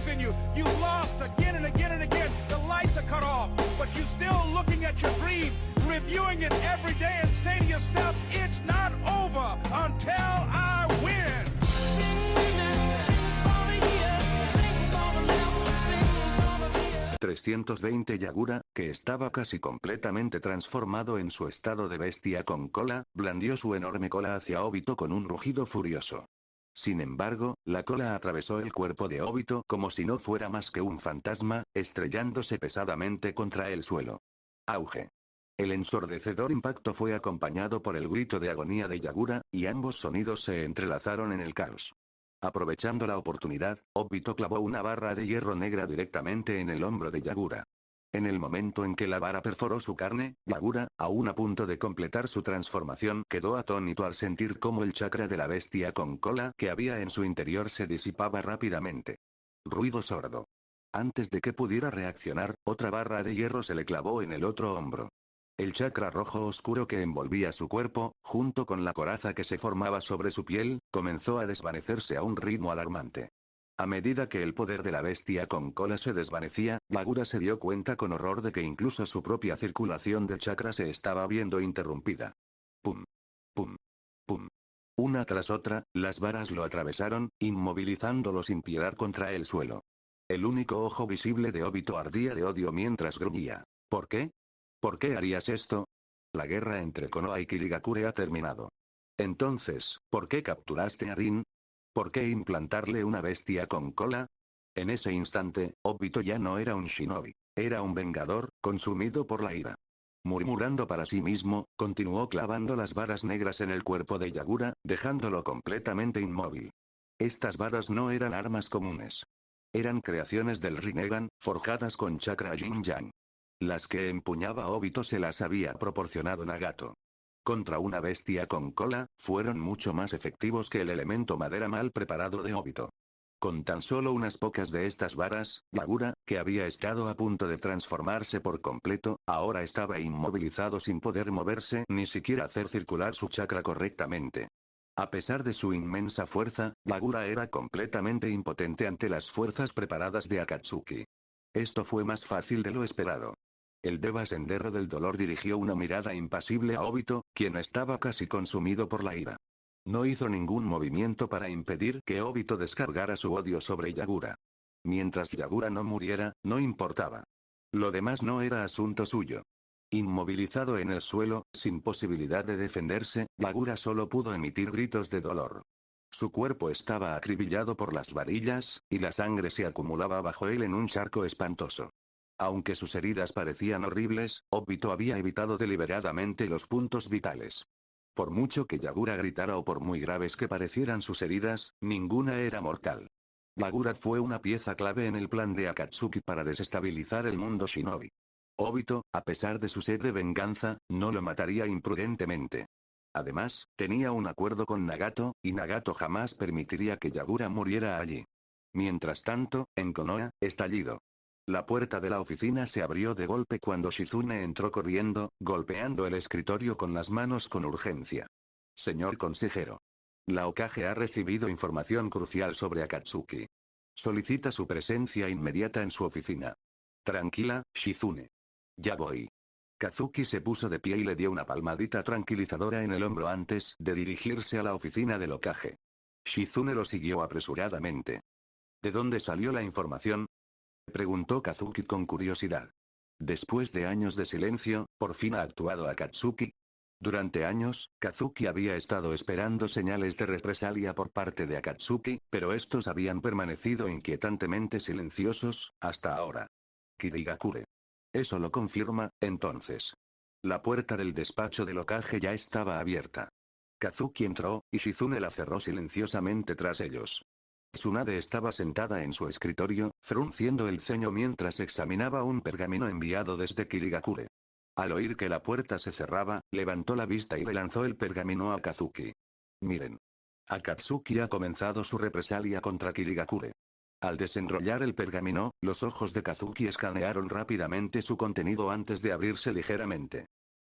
faith in you. You lost again and again and again. The lights are cut off, but you're still looking at your dream, reviewing it every day and saying to yourself, it's not over until I win. 320 Yagura, que estaba casi completamente transformado en su estado de bestia con cola, blandió su enorme cola hacia Obito con un rugido furioso. Sin embargo, la cola atravesó el cuerpo de Obito como si no fuera más que un fantasma, estrellándose pesadamente contra el suelo. Auge. El ensordecedor impacto fue acompañado por el grito de agonía de Yagura, y ambos sonidos se entrelazaron en el caos. Aprovechando la oportunidad, Obito clavó una barra de hierro negra directamente en el hombro de Yagura. En el momento en que la vara perforó su carne, Yagura, aún a punto de completar su transformación, quedó atónito al sentir cómo el chakra de la bestia con cola que había en su interior se disipaba rápidamente. Ruido sordo. Antes de que pudiera reaccionar, otra barra de hierro se le clavó en el otro hombro. El chakra rojo oscuro que envolvía su cuerpo, junto con la coraza que se formaba sobre su piel, comenzó a desvanecerse a un ritmo alarmante. A medida que el poder de la bestia con cola se desvanecía, Yagura se dio cuenta con horror de que incluso su propia circulación de chakra se estaba viendo interrumpida. Pum. Pum. Pum. Una tras otra, las varas lo atravesaron, inmovilizándolo sin piedad contra el suelo. El único ojo visible de Obito ardía de odio mientras gruñía. ¿Por qué? ¿Por qué harías esto? La guerra entre Konoha y Kirigakure ha terminado. Entonces, ¿por qué capturaste a Rin? ¿Por qué implantarle una bestia con cola? En ese instante, Obito ya no era un shinobi. Era un vengador, consumido por la ira. Murmurando para sí mismo, continuó clavando las varas negras en el cuerpo de Yagura, dejándolo completamente inmóvil. Estas varas no eran armas comunes. Eran creaciones del Rinnegan, forjadas con chakra Yin-Yang. Las que empuñaba Obito se las había proporcionado Nagato. Contra una bestia con cola, fueron mucho más efectivos que el elemento madera mal preparado de Obito. Con tan solo unas pocas de estas varas, Yagura, que había estado a punto de transformarse por completo, ahora estaba inmovilizado sin poder moverse ni siquiera hacer circular su chakra correctamente. A pesar de su inmensa fuerza, Yagura era completamente impotente ante las fuerzas preparadas de Akatsuki. Esto fue más fácil de lo esperado. El Deva Sendero del Dolor dirigió una mirada impasible a Obito, quien estaba casi consumido por la ira. No hizo ningún movimiento para impedir que Obito descargara su odio sobre Yagura. Mientras Yagura no muriera, no importaba. Lo demás no era asunto suyo. Inmovilizado en el suelo, sin posibilidad de defenderse, Yagura solo pudo emitir gritos de dolor. Su cuerpo estaba acribillado por las varillas, y la sangre se acumulaba bajo él en un charco espantoso. Aunque sus heridas parecían horribles, Obito había evitado deliberadamente los puntos vitales. Por mucho que Yagura gritara o por muy graves que parecieran sus heridas, ninguna era mortal. Yagura fue una pieza clave en el plan de Akatsuki para desestabilizar el mundo shinobi. Obito, a pesar de su sed de venganza, no lo mataría imprudentemente. Además, tenía un acuerdo con Nagato, y Nagato jamás permitiría que Yagura muriera allí. Mientras tanto, en Konoha, estallido. La puerta de la oficina se abrió de golpe cuando Shizune entró corriendo, golpeando el escritorio con las manos con urgencia. Señor consejero. La Hokage ha recibido información crucial sobre Akatsuki. Solicita su presencia inmediata en su oficina. Tranquila, Shizune. Ya voy. Kazuki se puso de pie y le dio una palmadita tranquilizadora en el hombro antes de dirigirse a la oficina del Hokage. Shizune lo siguió apresuradamente. ¿De dónde salió la información?, preguntó Kazuki con curiosidad. Después de años de silencio, por fin ha actuado Akatsuki. Durante años, Kazuki había estado esperando señales de represalia por parte de Akatsuki, pero estos habían permanecido inquietantemente silenciosos, hasta ahora. Kirigakure. Eso lo confirma, entonces. La puerta del despacho del Hokage ya estaba abierta. Kazuki entró, y Shizune la cerró silenciosamente tras ellos. Tsunade estaba sentada en su escritorio, frunciendo el ceño mientras examinaba un pergamino enviado desde Kirigakure. Al oír que la puerta se cerraba, levantó la vista y le lanzó el pergamino a Kazuki. Miren. Akatsuki ha comenzado su represalia contra Kirigakure. Al desenrollar el pergamino, los ojos de Kazuki escanearon rápidamente su contenido antes de abrirse ligeramente.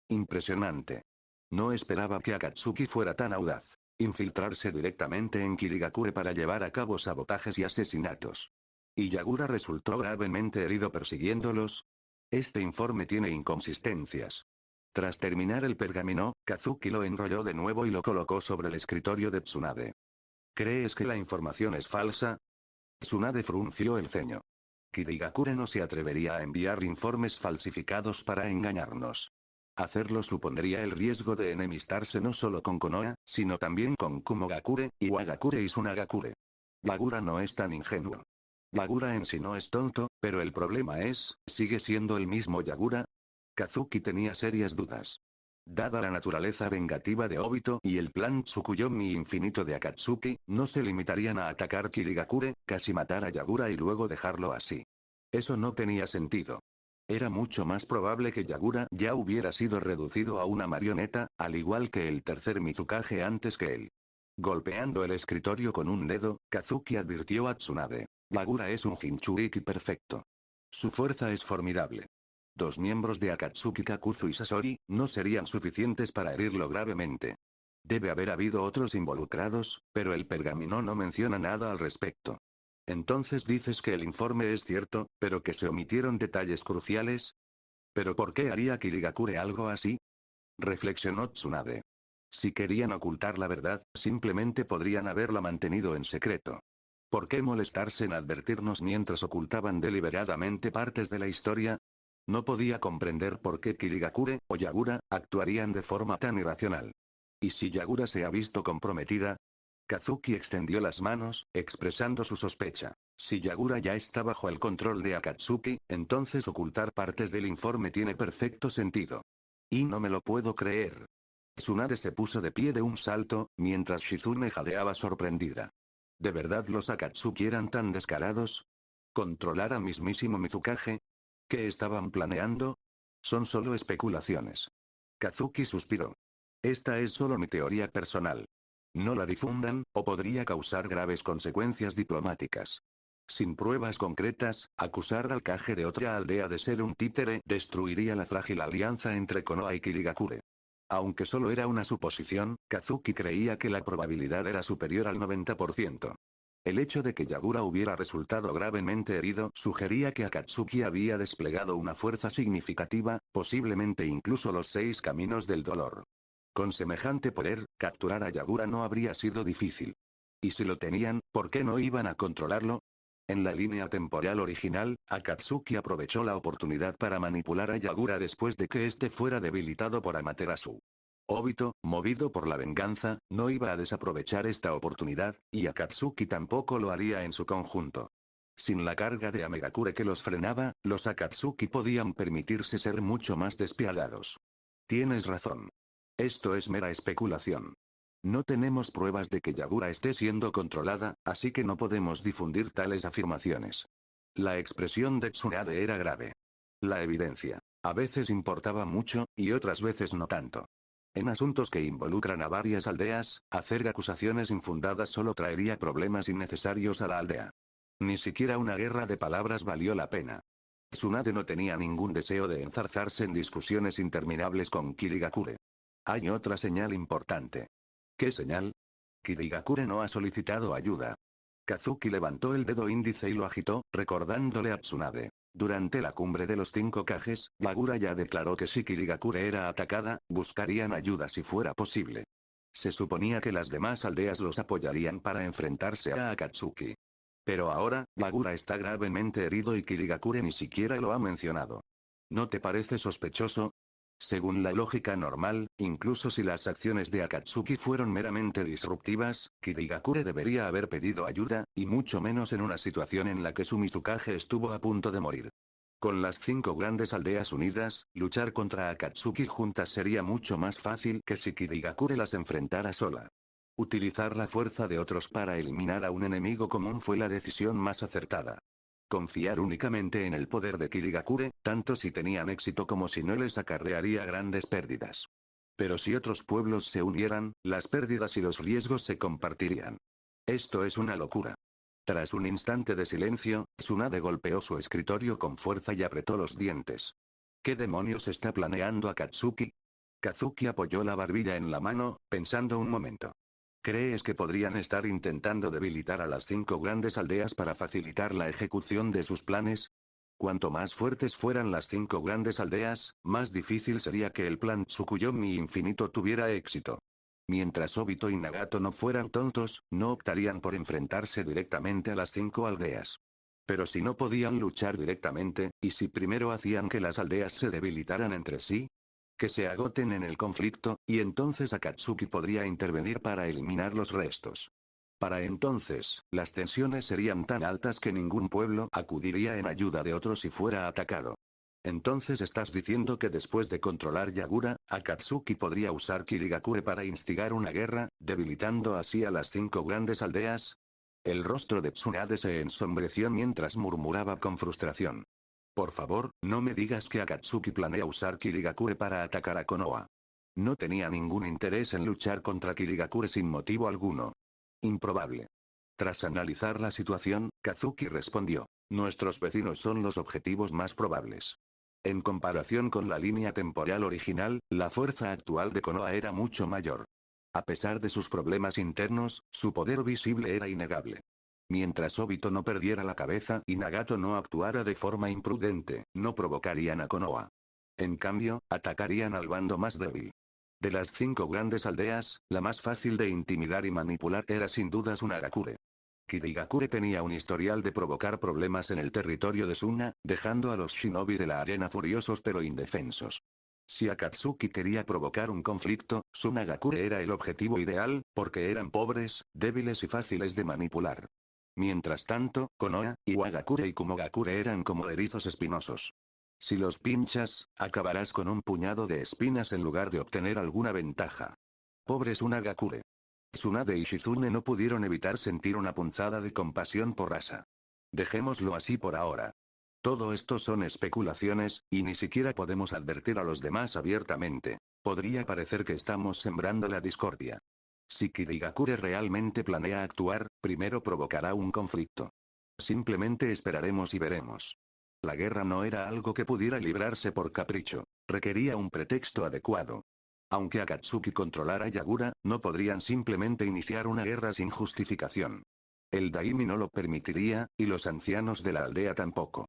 Impresionante. No esperaba que Akatsuki fuera tan audaz. Infiltrarse directamente en Kirigakure para llevar a cabo sabotajes y asesinatos. ¿Y Yagura resultó gravemente herido persiguiéndolos? Este informe tiene inconsistencias. Tras terminar el pergamino, Kazuki lo enrolló de nuevo y lo colocó sobre el escritorio de Tsunade. ¿Crees que la información es falsa? Tsunade frunció el ceño. Kirigakure no se atrevería a enviar informes falsificados para engañarnos. Hacerlo supondría el riesgo de enemistarse no solo con Konoha, sino también con Kumogakure, Iwagakure y Sunagakure. Yagura no es tan ingenuo. Yagura en sí no es tonto, pero el problema es, ¿sigue siendo el mismo Yagura? Kazuki tenía serias dudas. Dada la naturaleza vengativa de Obito y el plan Tsukuyomi infinito de Akatsuki, no se limitarían a atacar Kirigakure, casi matar a Yagura y luego dejarlo así. Eso no tenía sentido. Era mucho más probable que Yagura ya hubiera sido reducido a una marioneta, al igual que el tercer Mizukage antes que él. Golpeando el escritorio con un dedo, Kazuki advirtió a Tsunade. Yagura es un Jinchuriki perfecto. Su fuerza es formidable. 2 miembros de Akatsuki Kakuzu y Sasori, no serían suficientes para herirlo gravemente. Debe haber habido otros involucrados, pero el pergamino no menciona nada al respecto. Entonces dices que el informe es cierto, pero que se omitieron detalles cruciales. ¿Pero por qué haría Kirigakure algo así? Reflexionó Tsunade. Si querían ocultar la verdad, simplemente podrían haberla mantenido en secreto. ¿Por qué molestarse en advertirnos mientras ocultaban deliberadamente partes de la historia? No podía comprender por qué Kirigakure o Yagura actuarían de forma tan irracional. ¿Y si Yagura se ha visto comprometida? Kazuki extendió las manos, expresando su sospecha. Si Yagura ya está bajo el control de Akatsuki, entonces ocultar partes del informe tiene perfecto sentido. Y no me lo puedo creer. Tsunade se puso de pie de un salto, mientras Shizune jadeaba sorprendida. ¿De verdad los Akatsuki eran tan descarados? ¿Controlar a mismísimo Mizukage? ¿Qué estaban planeando? Son solo especulaciones. Kazuki suspiró. Esta es solo mi teoría personal. No la difundan, o podría causar graves consecuencias diplomáticas. Sin pruebas concretas, acusar al Kage de otra aldea de ser un títere destruiría la frágil alianza entre Konoha y Kirigakure. Aunque solo era una suposición, Kazuki creía que la probabilidad era superior al 90%. El hecho de que Yagura hubiera resultado gravemente herido sugería que Akatsuki había desplegado una fuerza significativa, posiblemente incluso los 6 caminos del dolor. Con semejante poder, capturar a Yagura no habría sido difícil. Y si lo tenían, ¿por qué no iban a controlarlo? En la línea temporal original, Akatsuki aprovechó la oportunidad para manipular a Yagura después de que éste fuera debilitado por Amaterasu. Obito, movido por la venganza, no iba a desaprovechar esta oportunidad, y Akatsuki tampoco lo haría en su conjunto. Sin la carga de Amegakure que los frenaba, los Akatsuki podían permitirse ser mucho más despiadados. Tienes razón. Esto es mera especulación. No tenemos pruebas de que Yagura esté siendo controlada, así que no podemos difundir tales afirmaciones. La expresión de Tsunade era grave. La evidencia. A veces importaba mucho, y otras veces no tanto. En asuntos que involucran a varias aldeas, hacer acusaciones infundadas solo traería problemas innecesarios a la aldea. Ni siquiera una guerra de palabras valió la pena. Tsunade no tenía ningún deseo de enzarzarse en discusiones interminables con Kirigakure. Hay otra señal importante. ¿Qué señal? Kirigakure no ha solicitado ayuda. Kazuki levantó el dedo índice y lo agitó, recordándole a Tsunade. Durante la cumbre de los 5 Kages, Yagura ya declaró que si Kirigakure era atacada, buscarían ayuda si fuera posible. Se suponía que las demás aldeas los apoyarían para enfrentarse a Akatsuki. Pero ahora, Yagura está gravemente herido y Kirigakure ni siquiera lo ha mencionado. ¿No te parece sospechoso? Según la lógica normal, incluso si las acciones de Akatsuki fueron meramente disruptivas, Kirigakure debería haber pedido ayuda, y mucho menos en una situación en la que su Mizukage estuvo a punto de morir. Con las 5 grandes aldeas unidas, luchar contra Akatsuki juntas sería mucho más fácil que si Kirigakure las enfrentara sola. Utilizar la fuerza de otros para eliminar a un enemigo común fue la decisión más acertada. Confiar únicamente en el poder de Kirigakure, tanto si tenían éxito como si no les acarrearía grandes pérdidas. Pero si otros pueblos se unieran, las pérdidas y los riesgos se compartirían. Esto es una locura. Tras un instante de silencio, Tsunade golpeó su escritorio con fuerza y apretó los dientes. ¿Qué demonios está planeando Akatsuki? Kazuki apoyó la barbilla en la mano, pensando un momento. ¿Crees que podrían estar intentando debilitar a las 5 grandes aldeas para facilitar la ejecución de sus planes? Cuanto más fuertes fueran las 5 grandes aldeas, más difícil sería que el plan Tsukuyomi infinito tuviera éxito. Mientras Obito y Nagato no fueran tontos, no optarían por enfrentarse directamente a las 5 aldeas. Pero si no podían luchar directamente, ¿y si primero hacían que las aldeas se debilitaran entre sí? Que se agoten en el conflicto, y entonces Akatsuki podría intervenir para eliminar los restos. Para entonces, las tensiones serían tan altas que ningún pueblo acudiría en ayuda de otro si fuera atacado. Entonces estás diciendo que después de controlar Yagura, Akatsuki podría usar Kirigakure para instigar una guerra, debilitando así a las 5 grandes aldeas. El rostro de Tsunade se ensombreció mientras murmuraba con frustración. Por favor, no me digas que Akatsuki planea usar Kirigakure para atacar a Konoha. No tenía ningún interés en luchar contra Kirigakure sin motivo alguno. Improbable. Tras analizar la situación, Kazuki respondió: nuestros vecinos son los objetivos más probables. En comparación con la línea temporal original, la fuerza actual de Konoha era mucho mayor. A pesar de sus problemas internos, su poder visible era innegable. Mientras Obito no perdiera la cabeza y Nagato no actuara de forma imprudente, no provocarían a Konoha. En cambio, atacarían al bando más débil. De las 5 grandes aldeas, la más fácil de intimidar y manipular era sin dudas Unagakure. Kirigakure tenía un historial de provocar problemas en el territorio de Suna, dejando a los shinobi de la arena furiosos pero indefensos. Si Akatsuki quería provocar un conflicto, Tsunagakure era el objetivo ideal, porque eran pobres, débiles y fáciles de manipular. Mientras tanto, Konoha, Iwagakure y Kumogakure eran como erizos espinosos. Si los pinchas, acabarás con un puñado de espinas en lugar de obtener alguna ventaja. Pobre Tsunagakure. Tsunade y Shizune no pudieron evitar sentir una punzada de compasión por Asa. Dejémoslo así por ahora. Todo esto son especulaciones, y ni siquiera podemos advertir a los demás abiertamente. Podría parecer que estamos sembrando la discordia. Si Kirigakure realmente planea actuar, primero provocará un conflicto. Simplemente esperaremos y veremos. La guerra no era algo que pudiera librarse por capricho. Requería un pretexto adecuado. Aunque Akatsuki controlara Yagura, no podrían simplemente iniciar una guerra sin justificación. El Daimi no lo permitiría, y los ancianos de la aldea tampoco.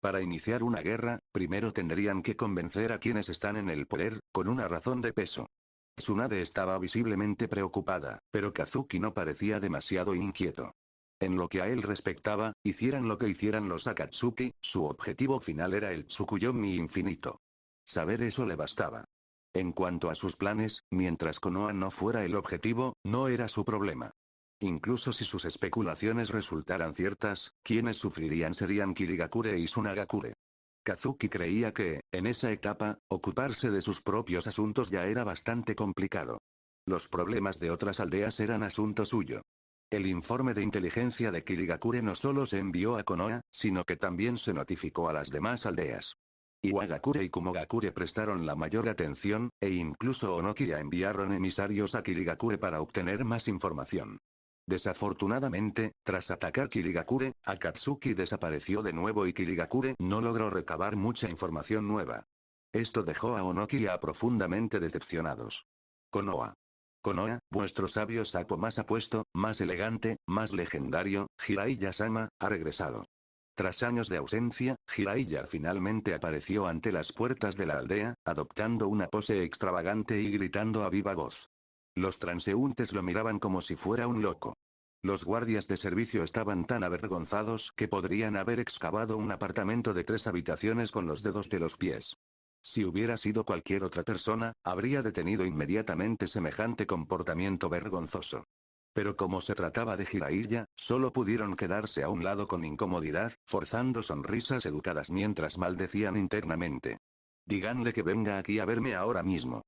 Para iniciar una guerra, primero tendrían que convencer a quienes están en el poder, con una razón de peso. Tsunade estaba visiblemente preocupada, pero Kazuki no parecía demasiado inquieto. En lo que a él respectaba, hicieran lo que hicieran los Akatsuki, su objetivo final era el Tsukuyomi infinito. Saber eso le bastaba. En cuanto a sus planes, mientras Konoha no fuera el objetivo, no era su problema. Incluso si sus especulaciones resultaran ciertas, quienes sufrirían serían Kirigakure y Tsunagakure. Kazuki creía que, en esa etapa, ocuparse de sus propios asuntos ya era bastante complicado. Los problemas de otras aldeas eran asunto suyo. El informe de inteligencia de Kirigakure no solo se envió a Konoha, sino que también se notificó a las demás aldeas. Iwagakure y Kumogakure prestaron la mayor atención, e incluso Onokiya enviaron emisarios a Kirigakure para obtener más información. Desafortunadamente, tras atacar Kirigakure, Akatsuki desapareció de nuevo y Kirigakure no logró recabar mucha información nueva. Esto dejó a Onokiya profundamente decepcionados. Konoha. Konoha, vuestro sabio sapo más apuesto, más elegante, más legendario, Jiraiya-sama, ha regresado. Tras años de ausencia, Jiraiya finalmente apareció ante las puertas de la aldea, adoptando una pose extravagante y gritando a viva voz. Los transeúntes lo miraban como si fuera un loco. Los guardias de servicio estaban tan avergonzados que podrían haber excavado un apartamento de 3 habitaciones con los dedos de los pies. Si hubiera sido cualquier otra persona, habría detenido inmediatamente semejante comportamiento vergonzoso. Pero como se trataba de Jiraiya, solo pudieron quedarse a un lado con incomodidad, forzando sonrisas educadas mientras maldecían internamente. Díganle que venga aquí a verme ahora mismo.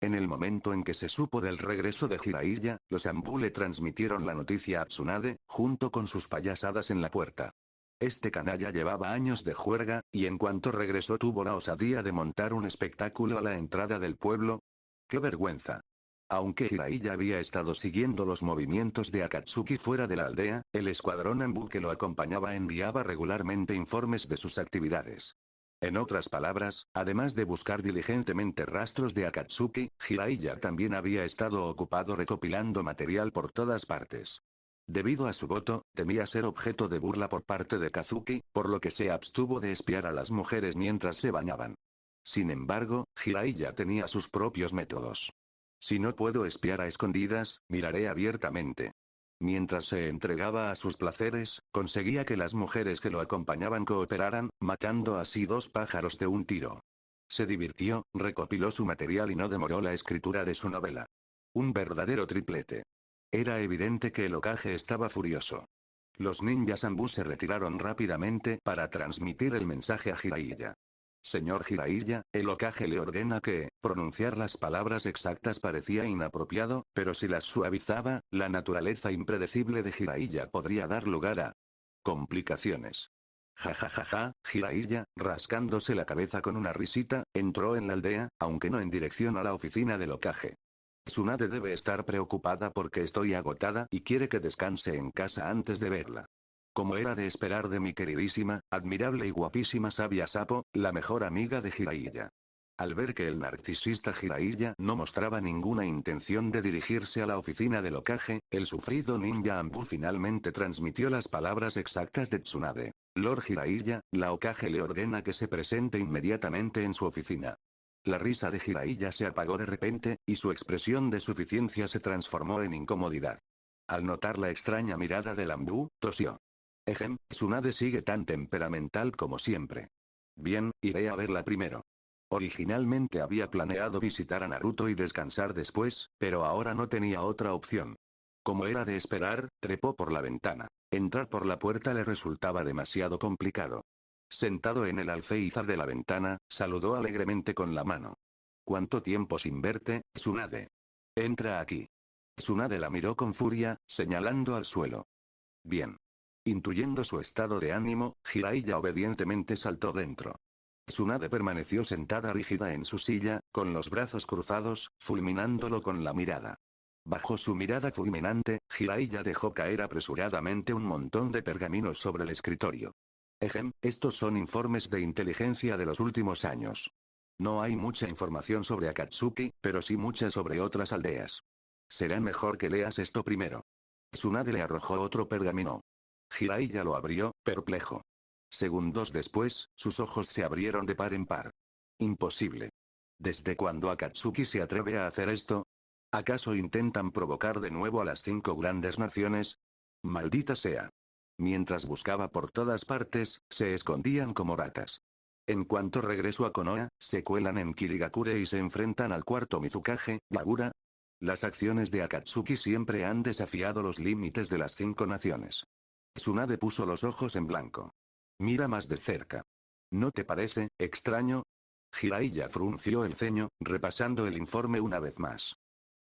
En el momento en que se supo del regreso de Jiraiya, los Anbu le transmitieron la noticia a Tsunade, junto con sus payasadas en la puerta. Este canalla llevaba años de juerga, y en cuanto regresó tuvo la osadía de montar un espectáculo a la entrada del pueblo. ¡Qué vergüenza! Aunque Jiraiya había estado siguiendo los movimientos de Akatsuki fuera de la aldea, el escuadrón Anbu que lo acompañaba enviaba regularmente informes de sus actividades. En otras palabras, además de buscar diligentemente rastros de Akatsuki, Jiraiya también había estado ocupado recopilando material por todas partes. Debido a su voto, temía ser objeto de burla por parte de Kazuki, por lo que se abstuvo de espiar a las mujeres mientras se bañaban. Sin embargo, Jiraiya tenía sus propios métodos. Si no puedo espiar a escondidas, miraré abiertamente. Mientras se entregaba a sus placeres, conseguía que las mujeres que lo acompañaban cooperaran, matando así 2 pájaros de un tiro. Se divirtió, recopiló su material y no demoró la escritura de su novela. Un verdadero triplete. Era evidente que el Hokage estaba furioso. Los ninjas Anbu se retiraron rápidamente para transmitir el mensaje a Jiraiya. Señor Jiraiya, el Hokage le ordena que, pronunciar las palabras exactas parecía inapropiado, pero si las suavizaba, la naturaleza impredecible de Jiraiya podría dar lugar a complicaciones. Ja, Jiraiya, rascándose la cabeza con una risita, entró en la aldea, aunque no en dirección a la oficina del Hokage. Tsunade debe estar preocupada porque estoy agotada y quiere que descanse en casa antes de verla. Como era de esperar de mi queridísima, admirable y guapísima sabia Sapo, la mejor amiga de Jiraiya. Al ver que el narcisista Jiraiya no mostraba ninguna intención de dirigirse a la oficina del Hokage, el sufrido ninja Anbu finalmente transmitió las palabras exactas de Tsunade. Lord Jiraiya, la Hokage le ordena que se presente inmediatamente en su oficina. La risa de Jiraiya se apagó de repente, y su expresión de suficiencia se transformó en incomodidad. Al notar la extraña mirada del Anbu, tosió. Tsunade sigue tan temperamental como siempre. Bien, iré a verla primero. Originalmente había planeado visitar a Naruto y descansar después, pero ahora no tenía otra opción. Como era de esperar, trepó por la ventana. Entrar por la puerta le resultaba demasiado complicado. Sentado en el alféizar de la ventana, saludó alegremente con la mano. ¿Cuánto tiempo sin verte, Tsunade? Entra aquí. Tsunade la miró con furia, señalando al suelo. Bien. Intuyendo su estado de ánimo, Jiraiya obedientemente saltó dentro. Tsunade permaneció sentada rígida en su silla, con los brazos cruzados, fulminándolo con la mirada. Bajo su mirada fulminante, Jiraiya dejó caer apresuradamente un montón de pergaminos sobre el escritorio. Estos son informes de inteligencia de los últimos años. No hay mucha información sobre Akatsuki, pero sí mucha sobre otras aldeas. Será mejor que leas esto primero. Tsunade le arrojó otro pergamino. Jiraiya lo abrió, perplejo. Segundos después, sus ojos se abrieron de par en par. Imposible. ¿Desde cuándo Akatsuki se atreve a hacer esto? ¿Acaso intentan provocar de nuevo a las 5 grandes naciones? Maldita sea. Mientras buscaba por todas partes, se escondían como ratas. En cuanto regresó a Konoha, se cuelan en Kirigakure y se enfrentan al cuarto Mizukage, Yagura. Las acciones de Akatsuki siempre han desafiado los límites de las 5 naciones. Tsunade puso los ojos en blanco. Mira más de cerca. ¿No te parece extraño? Jiraiya frunció el ceño, repasando el informe una vez más.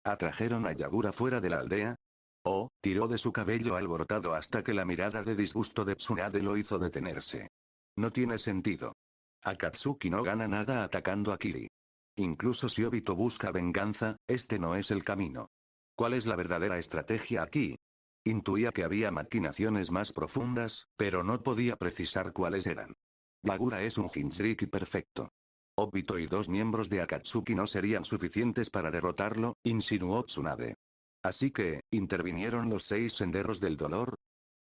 ¿Atrajeron a Yagura fuera de la aldea? Oh, tiró de su cabello alborotado hasta que la mirada de disgusto de Tsunade lo hizo detenerse. No tiene sentido. Akatsuki no gana nada atacando a Kiri. Incluso si Obito busca venganza, este no es el camino. ¿Cuál es la verdadera estrategia aquí? Intuía que había maquinaciones más profundas, pero no podía precisar cuáles eran. Yagura es un Jinchuriki perfecto. Obito y 2 miembros de Akatsuki no serían suficientes para derrotarlo, insinuó Tsunade. Así que, ¿intervinieron los 6 senderos del dolor?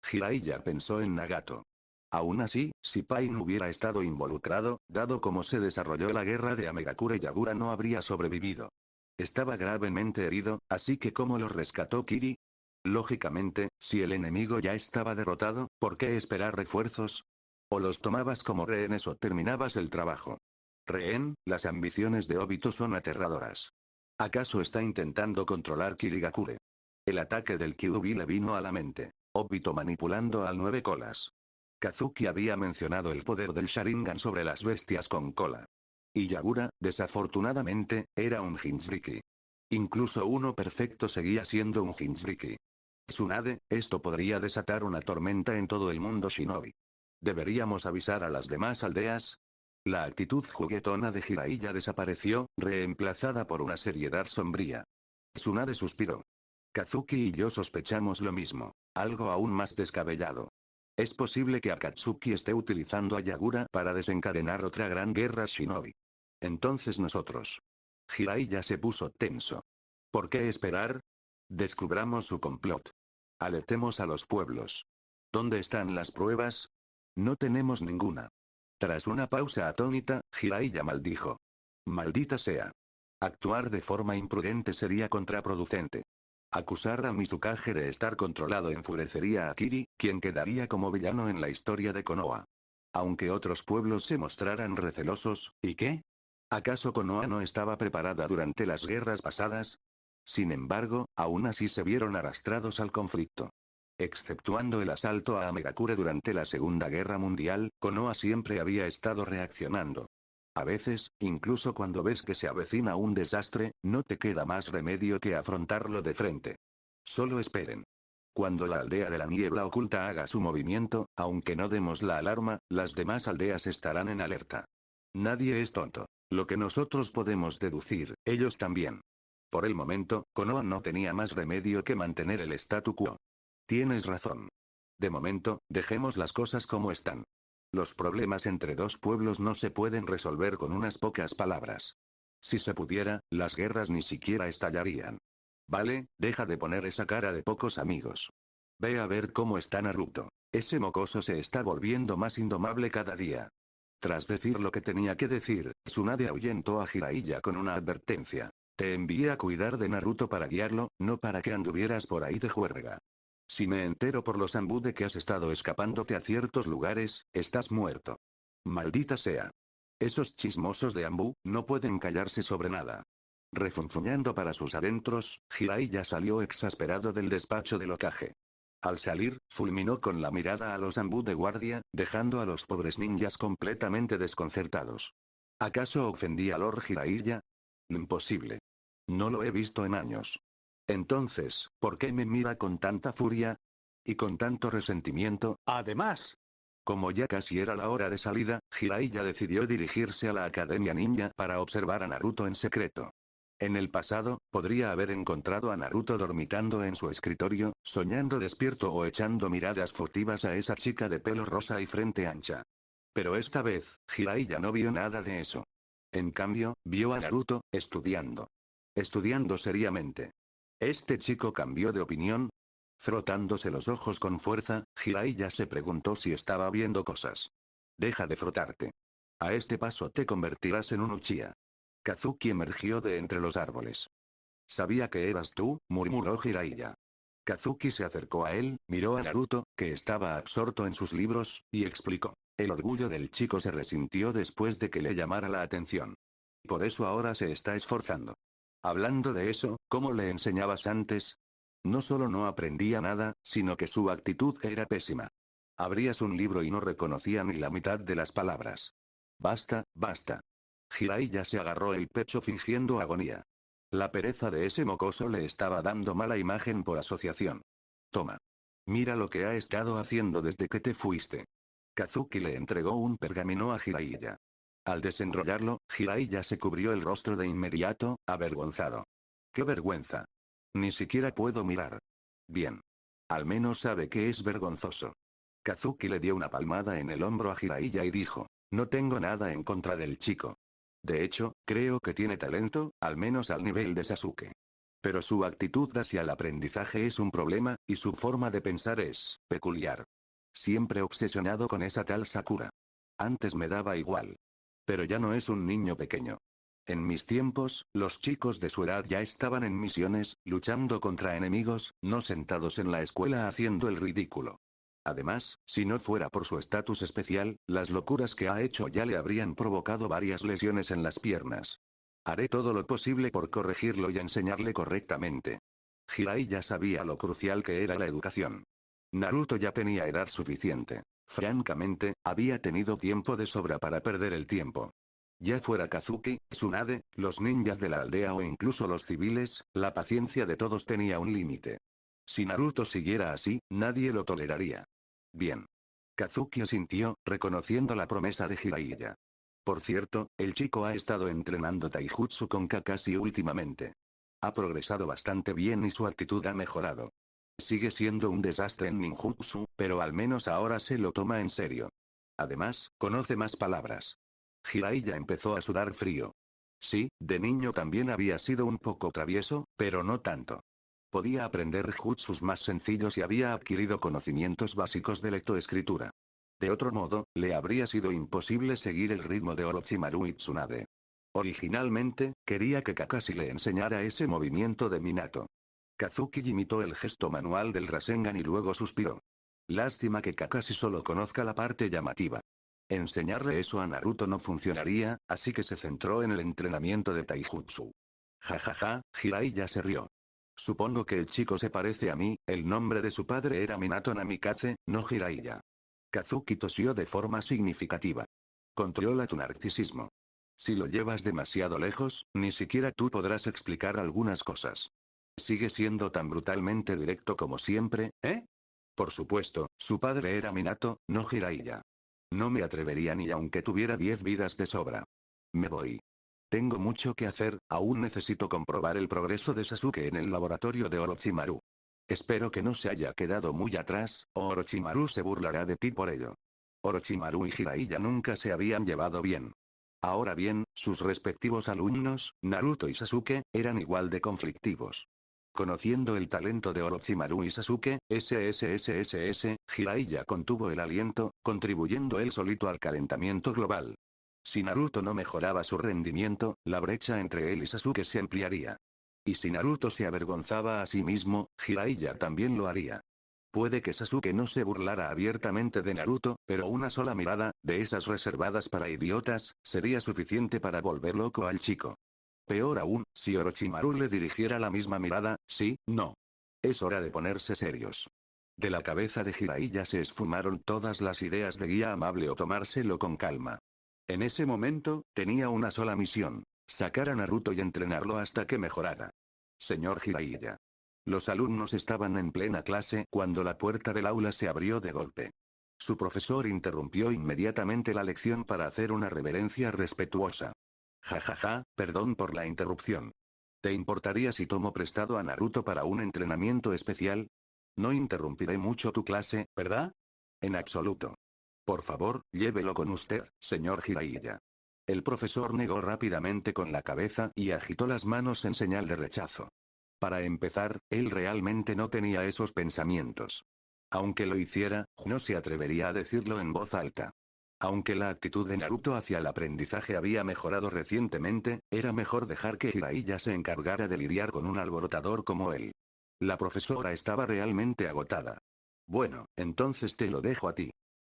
Jiraiya pensó en Nagato. Aún así, si Pain hubiera estado involucrado, dado cómo se desarrolló la guerra de Amegakure, Yagura no habría sobrevivido. Estaba gravemente herido, así que ¿cómo lo rescató Kiri? Lógicamente, si el enemigo ya estaba derrotado, ¿por qué esperar refuerzos? O los tomabas como rehenes o terminabas el trabajo. Rehén, las ambiciones de Obito son aterradoras. ¿Acaso está intentando controlar Kirigakure? El ataque del Kyuubi le vino a la mente. Obito manipulando al 9 colas. Kazuki había mencionado el poder del Sharingan sobre las bestias con cola. Y Yagura, desafortunadamente, era un Jinchuriki. Incluso uno perfecto seguía siendo un Jinchuriki. Tsunade, esto podría desatar una tormenta en todo el mundo shinobi. ¿Deberíamos avisar a las demás aldeas? La actitud juguetona de Jiraiya desapareció, reemplazada por una seriedad sombría. Tsunade suspiró. Kazuki y yo sospechamos lo mismo. Algo aún más descabellado. Es posible que Akatsuki esté utilizando a Yagura para desencadenar otra gran guerra shinobi. Entonces nosotros. Jiraiya se puso tenso. ¿Por qué esperar? Descubramos su complot. Alertemos a los pueblos. ¿Dónde están las pruebas? No tenemos ninguna. Tras una pausa atónita, Jiraiya maldijo. Maldita sea. Actuar de forma imprudente sería contraproducente. Acusar a Mizukage de estar controlado enfurecería a Kiri, quien quedaría como villano en la historia de Konoha. Aunque otros pueblos se mostraran recelosos, ¿y qué? ¿Acaso Konoha no estaba preparada durante las guerras pasadas? Sin embargo, aún así se vieron arrastrados al conflicto. Exceptuando el asalto a Amegakure durante la Segunda Guerra Mundial, Konoha siempre había estado reaccionando. A veces, incluso cuando ves que se avecina un desastre, no te queda más remedio que afrontarlo de frente. Solo esperen. Cuando la aldea de la niebla oculta haga su movimiento, aunque no demos la alarma, las demás aldeas estarán en alerta. Nadie es tonto. Lo que nosotros podemos deducir, ellos también. Por el momento, Konoha no tenía más remedio que mantener el statu quo. Tienes razón. De momento, dejemos las cosas como están. Los problemas entre dos pueblos no se pueden resolver con unas pocas palabras. Si se pudiera, las guerras ni siquiera estallarían. Vale, deja de poner esa cara de pocos amigos. Ve a ver cómo está Naruto. Ese mocoso se está volviendo más indomable cada día. Tras decir lo que tenía que decir, Tsunade ahuyentó a Jiraiya con una advertencia. Te envié a cuidar de Naruto para guiarlo, no para que anduvieras por ahí de juerga. Si me entero por los Anbu de que has estado escapándote a ciertos lugares, estás muerto. Maldita sea. Esos chismosos de Anbu no pueden callarse sobre nada. Refunfuñando para sus adentros, Jiraiya salió exasperado del despacho del Hokage. Al salir, fulminó con la mirada a los Anbu de guardia, dejando a los pobres ninjas completamente desconcertados. ¿Acaso ofendí a Lord Jiraiya? Imposible. No lo he visto en años. Entonces, ¿por qué me mira con tanta furia? Y con tanto resentimiento. Además, como ya casi era la hora de salida, Jiraiya decidió dirigirse a la Academia Ninja para observar a Naruto en secreto. En el pasado, podría haber encontrado a Naruto dormitando en su escritorio, soñando despierto o echando miradas furtivas a esa chica de pelo rosa y frente ancha. Pero esta vez, Jiraiya no vio nada de eso. En cambio, vio a Naruto, estudiando. Estudiando seriamente. ¿Este chico cambió de opinión? Frotándose los ojos con fuerza, Jiraiya se preguntó si estaba viendo cosas. Deja de frotarte. A este paso te convertirás en un Uchiha. Kazuki emergió de entre los árboles. Sabía que eras tú, murmuró Jiraiya. Kazuki se acercó a él, miró a Naruto, que estaba absorto en sus libros, y explicó. El orgullo del chico se resintió después de que le llamara la atención. Por eso ahora se está esforzando. Hablando de eso, ¿cómo le enseñabas antes? No solo no aprendía nada, sino que su actitud era pésima. Abrías un libro y no reconocía ni la mitad de las palabras. Basta, basta. Jiraiya se agarró el pecho fingiendo agonía. La pereza de ese mocoso le estaba dando mala imagen por asociación. Toma. Mira lo que ha estado haciendo desde que te fuiste. Kazuki le entregó un pergamino a Jiraiya. Al desenrollarlo, Jiraiya se cubrió el rostro de inmediato, avergonzado. ¡Qué vergüenza! Ni siquiera puedo mirar. Bien. Al menos sabe que es vergonzoso. Kazuki le dio una palmada en el hombro a Jiraiya y dijo, no tengo nada en contra del chico. De hecho, creo que tiene talento, al menos al nivel de Sasuke. Pero su actitud hacia el aprendizaje es un problema, y su forma de pensar es peculiar. Siempre obsesionado con esa tal Sakura. Antes me daba igual. Pero ya no es un niño pequeño. En mis tiempos, los chicos de su edad ya estaban en misiones, luchando contra enemigos, no sentados en la escuela haciendo el ridículo. Además, si no fuera por su estatus especial, las locuras que ha hecho ya le habrían provocado varias lesiones en las piernas. Haré todo lo posible por corregirlo y enseñarle correctamente. Jiraiya sabía lo crucial que era la educación. Naruto ya tenía edad suficiente. Francamente, había tenido tiempo de sobra para perder el tiempo. Ya fuera Kazuki, Tsunade, los ninjas de la aldea o incluso los civiles, la paciencia de todos tenía un límite. Si Naruto siguiera así, nadie lo toleraría. Bien. Kazuki asintió, reconociendo la promesa de Jiraiya. Por cierto, el chico ha estado entrenando taijutsu con Kakashi últimamente. Ha progresado bastante bien y su actitud ha mejorado. Sigue siendo un desastre en ninjutsu, pero al menos ahora se lo toma en serio. Además, conoce más palabras. Jiraiya empezó a sudar frío. Sí, de niño también había sido un poco travieso, pero no tanto. Podía aprender jutsus más sencillos y había adquirido conocimientos básicos de lectoescritura. De otro modo, le habría sido imposible seguir el ritmo de Orochimaru y Tsunade. Originalmente, quería que Kakashi le enseñara ese movimiento de Minato. Kazuki imitó el gesto manual del Rasengan y luego suspiró. Lástima que Kakashi solo conozca la parte llamativa. Enseñarle eso a Naruto no funcionaría, así que se centró en el entrenamiento de Taijutsu. Jajaja, Jiraiya se rió. Supongo que el chico se parece a mí, el nombre de su padre era Minato Namikaze, no Jiraiya. Kazuki tosió de forma significativa. Controla tu narcisismo. Si lo llevas demasiado lejos, ni siquiera tú podrás explicar algunas cosas. Sigue siendo tan brutalmente directo como siempre, ¿eh? Por supuesto, su padre era Minato, no Jiraiya. No me atrevería ni aunque tuviera 10 vidas de sobra. Me voy. Tengo mucho que hacer, aún necesito comprobar el progreso de Sasuke en el laboratorio de Orochimaru. Espero que no se haya quedado muy atrás, o Orochimaru se burlará de ti por ello. Orochimaru y Jiraiya nunca se habían llevado bien. Ahora bien, sus respectivos alumnos, Naruto y Sasuke, eran igual de conflictivos. Conociendo el talento de Orochimaru y Sasuke, Jiraiya contuvo el aliento, contribuyendo él solito al calentamiento global. Si Naruto no mejoraba su rendimiento, la brecha entre él y Sasuke se ampliaría. Y si Naruto se avergonzaba a sí mismo, Jiraiya también lo haría. Puede que Sasuke no se burlara abiertamente de Naruto, pero una sola mirada, de esas reservadas para idiotas, sería suficiente para volver loco al chico. Peor aún, si Orochimaru le dirigiera la misma mirada, sí, no. Es hora de ponerse serios. De la cabeza de Jiraiya se esfumaron todas las ideas de guía amable o tomárselo con calma. En ese momento, tenía una sola misión: sacar a Naruto y entrenarlo hasta que mejorara. Señor Jiraiya. Los alumnos estaban en plena clase cuando la puerta del aula se abrió de golpe. Su profesor interrumpió inmediatamente la lección para hacer una reverencia respetuosa. Jajaja, perdón por la interrupción. ¿Te importaría si tomo prestado a Naruto para un entrenamiento especial? No interrumpiré mucho tu clase, ¿verdad? En absoluto. Por favor, llévelo con usted, señor Jiraiya. El profesor negó rápidamente con la cabeza y agitó las manos en señal de rechazo. Para empezar, él realmente no tenía esos pensamientos. Aunque lo hiciera, no se atrevería a decirlo en voz alta. Aunque la actitud de Naruto hacia el aprendizaje había mejorado recientemente, era mejor dejar que Jiraiya se encargara de lidiar con un alborotador como él. La profesora estaba realmente agotada. Bueno, entonces te lo dejo a ti.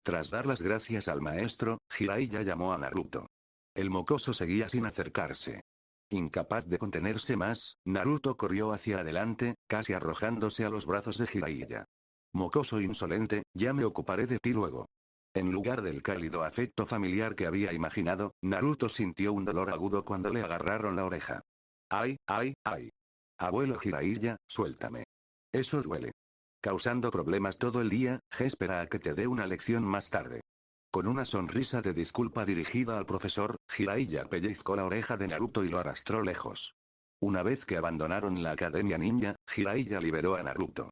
Tras dar las gracias al maestro, Jiraiya llamó a Naruto. El mocoso seguía sin acercarse. Incapaz de contenerse más, Naruto corrió hacia adelante, casi arrojándose a los brazos de Jiraiya. Mocoso insolente, ya me ocuparé de ti luego. En lugar del cálido afecto familiar que había imaginado, Naruto sintió un dolor agudo cuando le agarraron la oreja. ¡Ay, ay, ay! Abuelo Jiraiya, suéltame. Eso duele. Causando problemas todo el día, espera a que te dé una lección más tarde. Con una sonrisa de disculpa dirigida al profesor, Jiraiya pellizcó la oreja de Naruto y lo arrastró lejos. Una vez que abandonaron la academia ninja, Jiraiya liberó a Naruto.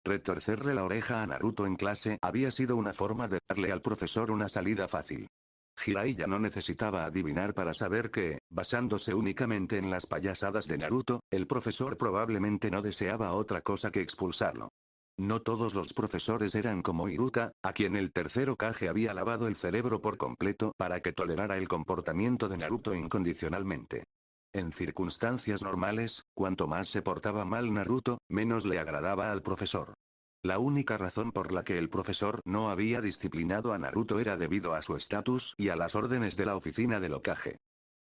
Retorcerle la oreja a Naruto en clase había sido una forma de darle al profesor una salida fácil. Jiraiya no necesitaba adivinar para saber que, basándose únicamente en las payasadas de Naruto, el profesor probablemente no deseaba otra cosa que expulsarlo. No todos los profesores eran como Iruka, a quien el tercer Hokage había lavado el cerebro por completo para que tolerara el comportamiento de Naruto incondicionalmente. En circunstancias normales, cuanto más se portaba mal Naruto, menos le agradaba al profesor. La única razón por la que el profesor no había disciplinado a Naruto era debido a su estatus y a las órdenes de la oficina del Hokage.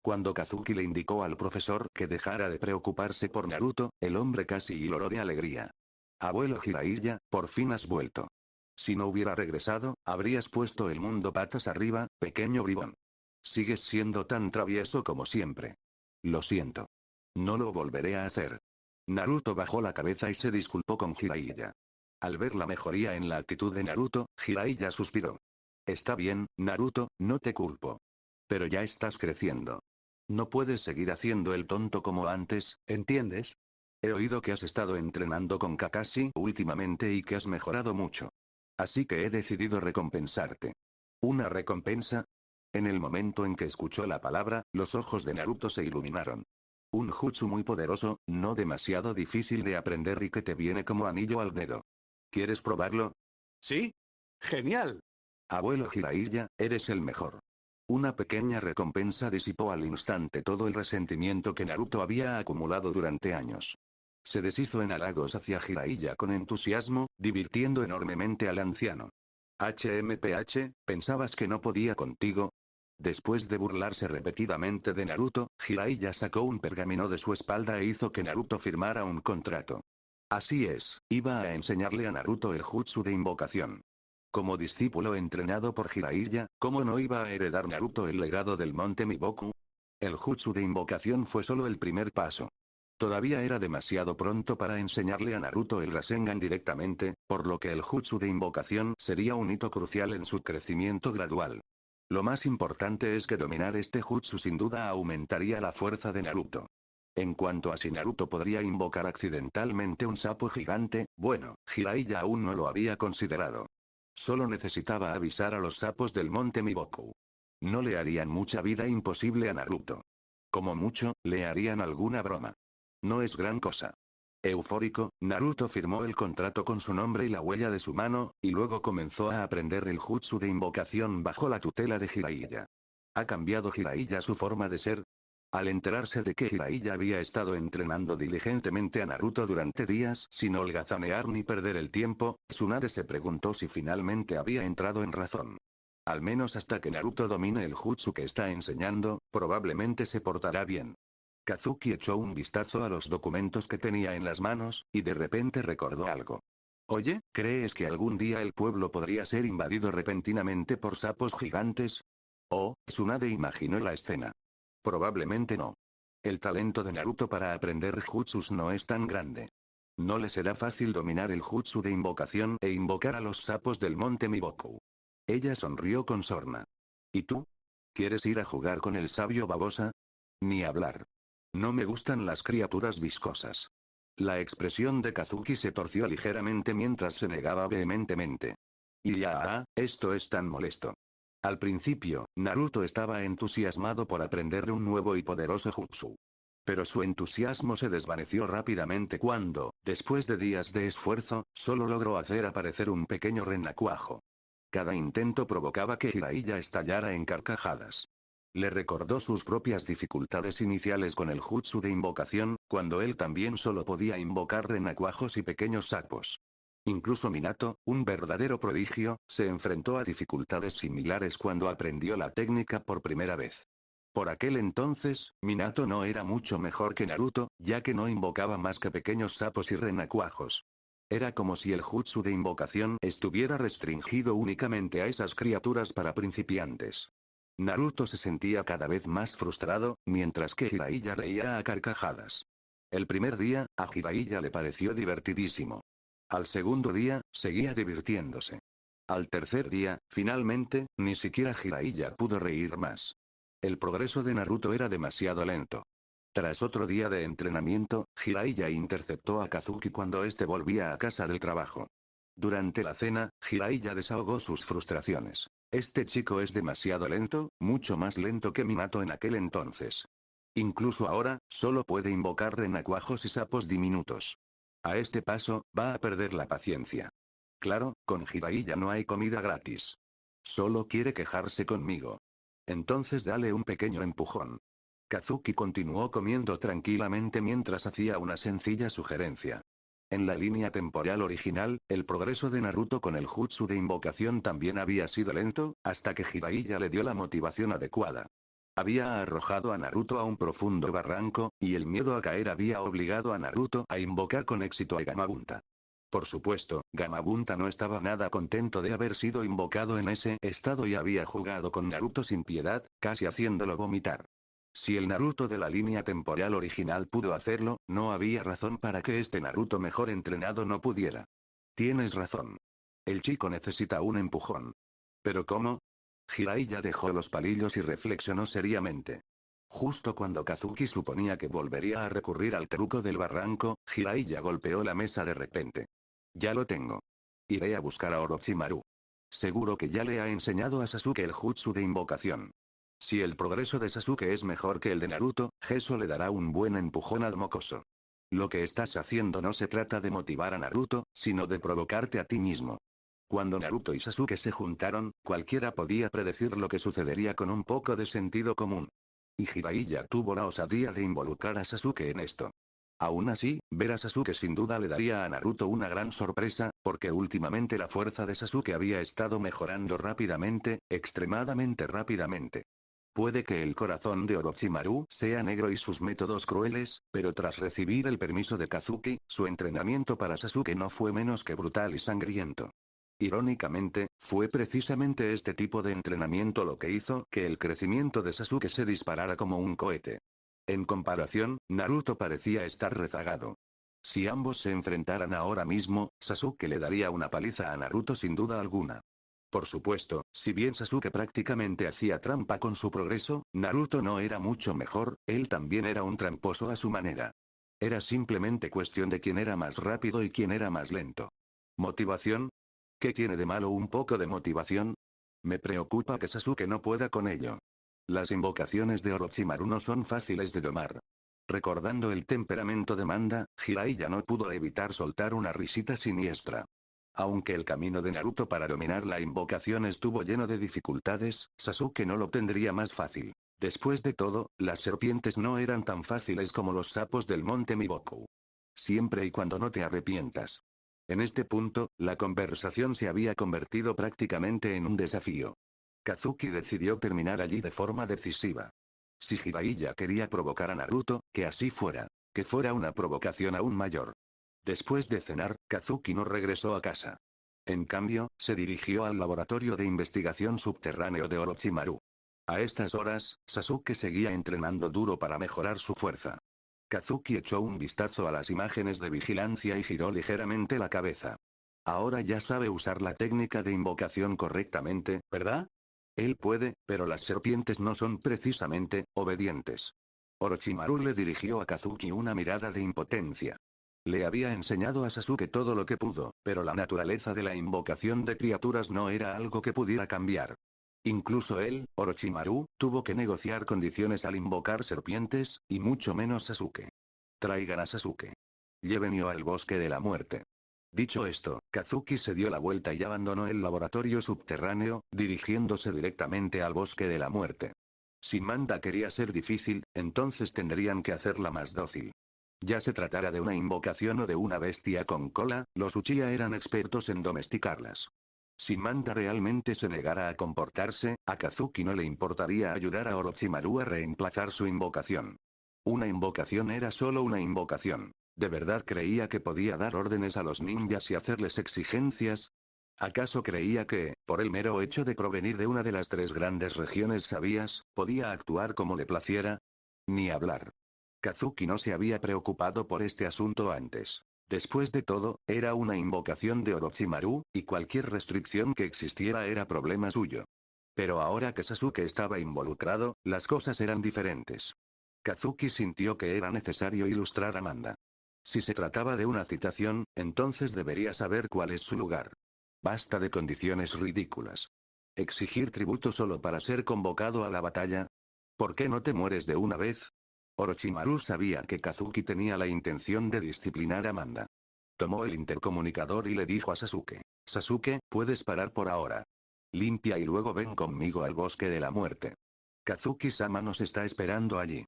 Cuando Kazuki le indicó al profesor que dejara de preocuparse por Naruto, el hombre casi hiló de alegría. Abuelo Jiraiya, por fin has vuelto. Si no hubiera regresado, habrías puesto el mundo patas arriba, pequeño bribón. Sigues siendo tan travieso como siempre. Lo siento. No lo volveré a hacer. Naruto bajó la cabeza y se disculpó con Jiraiya. Al ver la mejoría en la actitud de Naruto, Jiraiya suspiró. Está bien, Naruto, no te culpo. Pero ya estás creciendo. No puedes seguir haciendo el tonto como antes, ¿entiendes? He oído que has estado entrenando con Kakashi últimamente y que has mejorado mucho. Así que he decidido recompensarte. ¿Una recompensa? En el momento en que escuchó la palabra, los ojos de Naruto se iluminaron. Un jutsu muy poderoso, no demasiado difícil de aprender y que te viene como anillo al dedo. ¿Quieres probarlo? ¿Sí? ¡Genial! Abuelo Jiraiya, eres el mejor. Una pequeña recompensa disipó al instante todo el resentimiento que Naruto había acumulado durante años. Se deshizo en halagos hacia Jiraiya con entusiasmo, divirtiendo enormemente al anciano. HMPH, ¿pensabas que no podía contigo? Después de burlarse repetidamente de Naruto, Jiraiya sacó un pergamino de su espalda e hizo que Naruto firmara un contrato. Así es, iba a enseñarle a Naruto el jutsu de invocación. Como discípulo entrenado por Jiraiya, ¿cómo no iba a heredar Naruto el legado del monte Miboku? El jutsu de invocación fue solo el primer paso. Todavía era demasiado pronto para enseñarle a Naruto el Rasengan directamente, por lo que el jutsu de invocación sería un hito crucial en su crecimiento gradual. Lo más importante es que dominar este jutsu sin duda aumentaría la fuerza de Naruto. En cuanto a si Naruto podría invocar accidentalmente un sapo gigante, bueno, Jiraiya aún no lo había considerado. Solo necesitaba avisar a los sapos del monte Miboku. No le harían mucha vida imposible a Naruto. Como mucho, le harían alguna broma. No es gran cosa. Eufórico, Naruto firmó el contrato con su nombre y la huella de su mano, y luego comenzó a aprender el jutsu de invocación bajo la tutela de Jiraiya. ¿Ha cambiado Jiraiya su forma de ser? Al enterarse de que Jiraiya había estado entrenando diligentemente a Naruto durante días sin holgazanear ni perder el tiempo, Tsunade se preguntó si finalmente había entrado en razón. Al menos hasta que Naruto domine el jutsu que está enseñando, probablemente se portará bien. Kazuki echó un vistazo a los documentos que tenía en las manos, y de repente recordó algo. Oye, ¿crees que algún día el pueblo podría ser invadido repentinamente por sapos gigantes? Oh, Tsunade imaginó la escena. Probablemente no. El talento de Naruto para aprender jutsus no es tan grande. No le será fácil dominar el jutsu de invocación e invocar a los sapos del monte Miboku. Ella sonrió con sorna. ¿Y tú? ¿Quieres ir a jugar con el sabio babosa? Ni hablar. No me gustan las criaturas viscosas. La expresión de Kazuki se torció ligeramente mientras se negaba vehementemente. Y ya, esto es tan molesto. Al principio, Naruto estaba entusiasmado por aprender un nuevo y poderoso jutsu. Pero su entusiasmo se desvaneció rápidamente cuando, después de días de esfuerzo, solo logró hacer aparecer un pequeño renacuajo. Cada intento provocaba que Jiraiya estallara en carcajadas. Le recordó sus propias dificultades iniciales con el jutsu de invocación, cuando él también solo podía invocar renacuajos y pequeños sapos. Incluso Minato, un verdadero prodigio, se enfrentó a dificultades similares cuando aprendió la técnica por primera vez. Por aquel entonces, Minato no era mucho mejor que Naruto, ya que no invocaba más que pequeños sapos y renacuajos. Era como si el jutsu de invocación estuviera restringido únicamente a esas criaturas para principiantes. Naruto se sentía cada vez más frustrado, mientras que Jiraiya reía a carcajadas. El primer día, a Jiraiya le pareció divertidísimo. Al segundo día, seguía divirtiéndose. Al tercer día, finalmente, ni siquiera Jiraiya pudo reír más. El progreso de Naruto era demasiado lento. Tras otro día de entrenamiento, Jiraiya interceptó a Kazuki cuando éste volvía a casa del trabajo. Durante la cena, Jiraiya desahogó sus frustraciones. Este chico es demasiado lento, mucho más lento que Minato en aquel entonces. Incluso ahora, solo puede invocar renacuajos y sapos diminutos. A este paso, va a perder la paciencia. Claro, con Jiraiya no hay comida gratis. Solo quiere quejarse conmigo. Entonces dale un pequeño empujón. Kazuki continuó comiendo tranquilamente mientras hacía una sencilla sugerencia. En la línea temporal original, el progreso de Naruto con el jutsu de invocación también había sido lento, hasta que Jiraiya le dio la motivación adecuada. Había arrojado a Naruto a un profundo barranco, y el miedo a caer había obligado a Naruto a invocar con éxito a Gamabunta. Por supuesto, Gamabunta no estaba nada contento de haber sido invocado en ese estado y había jugado con Naruto sin piedad, casi haciéndolo vomitar. Si el Naruto de la línea temporal original pudo hacerlo, no había razón para que este Naruto mejor entrenado no pudiera. Tienes razón. El chico necesita un empujón. ¿Pero cómo? Jiraiya dejó los palillos y reflexionó seriamente. Justo cuando Kazuki suponía que volvería a recurrir al truco del barranco, Jiraiya golpeó la mesa de repente. Ya lo tengo. Iré a buscar a Orochimaru. Seguro que ya le ha enseñado a Sasuke el jutsu de invocación. Si el progreso de Sasuke es mejor que el de Naruto, Gesso le dará un buen empujón al mocoso. Lo que estás haciendo no se trata de motivar a Naruto, sino de provocarte a ti mismo. Cuando Naruto y Sasuke se juntaron, cualquiera podía predecir lo que sucedería con un poco de sentido común. Y Jiraiya tuvo la osadía de involucrar a Sasuke en esto. Aún así, ver a Sasuke sin duda le daría a Naruto una gran sorpresa, porque últimamente la fuerza de Sasuke había estado mejorando rápidamente, extremadamente rápidamente. Puede que el corazón de Orochimaru sea negro y sus métodos crueles, pero tras recibir el permiso de Kazuki, su entrenamiento para Sasuke no fue menos que brutal y sangriento. Irónicamente, fue precisamente este tipo de entrenamiento lo que hizo que el crecimiento de Sasuke se disparara como un cohete. En comparación, Naruto parecía estar rezagado. Si ambos se enfrentaran ahora mismo, Sasuke le daría una paliza a Naruto sin duda alguna. Por supuesto, si bien Sasuke prácticamente hacía trampa con su progreso, Naruto no era mucho mejor, él también era un tramposo a su manera. Era simplemente cuestión de quién era más rápido y quién era más lento. ¿Motivación? ¿Qué tiene de malo un poco de motivación? Me preocupa que Sasuke no pueda con ello. Las invocaciones de Orochimaru no son fáciles de domar. Recordando el temperamento de Manda, Jiraiya no pudo evitar soltar una risita siniestra. Aunque el camino de Naruto para dominar la invocación estuvo lleno de dificultades, Sasuke no lo tendría más fácil. Después de todo, las serpientes no eran tan fáciles como los sapos del monte Miboku. Siempre y cuando no te arrepientas. En este punto, la conversación se había convertido prácticamente en un desafío. Kazuki decidió terminar allí de forma decisiva. Si Jiraiya quería provocar a Naruto, que así fuera. Que fuera una provocación aún mayor. Después de cenar, Kazuki no regresó a casa. En cambio, se dirigió al laboratorio de investigación subterráneo de Orochimaru. A estas horas, Sasuke seguía entrenando duro para mejorar su fuerza. Kazuki echó un vistazo a las imágenes de vigilancia y giró ligeramente la cabeza. Ahora ya sabe usar la técnica de invocación correctamente, ¿verdad? Él puede, pero las serpientes no son precisamente obedientes. Orochimaru le dirigió a Kazuki una mirada de impotencia. Le había enseñado a Sasuke todo lo que pudo, pero la naturaleza de la invocación de criaturas no era algo que pudiera cambiar. Incluso él, Orochimaru, tuvo que negociar condiciones al invocar serpientes, y mucho menos Sasuke. Traigan a Sasuke. Llévenlo al bosque de la muerte. Dicho esto, Kazuki se dio la vuelta y abandonó el laboratorio subterráneo, dirigiéndose directamente al bosque de la muerte. Si Manda quería ser difícil, entonces tendrían que hacerla más dócil. Ya se tratara de una invocación o de una bestia con cola, los Uchiha eran expertos en domesticarlas. Si Manda realmente se negara a comportarse, a Kazuki no le importaría ayudar a Orochimaru a reemplazar su invocación. Una invocación era solo una invocación. ¿De verdad creía que podía dar órdenes a los ninjas y hacerles exigencias? ¿Acaso creía que, por el mero hecho de provenir de una de las 3 grandes regiones sabias, podía actuar como le placiera? Ni hablar. Kazuki no se había preocupado por este asunto antes. Después de todo, era una invocación de Orochimaru, y cualquier restricción que existiera era problema suyo. Pero ahora que Sasuke estaba involucrado, las cosas eran diferentes. Kazuki sintió que era necesario ilustrar a Manda. Si se trataba de una citación, entonces debería saber cuál es su lugar. Basta de condiciones ridículas. ¿Exigir tributo solo para ser convocado a la batalla? ¿Por qué no te mueres de una vez? Orochimaru sabía que Kazuki tenía la intención de disciplinar a Manda. Tomó el intercomunicador y le dijo a Sasuke: Sasuke, puedes parar por ahora. Limpia y luego ven conmigo al bosque de la muerte. Kazuki-sama nos está esperando allí.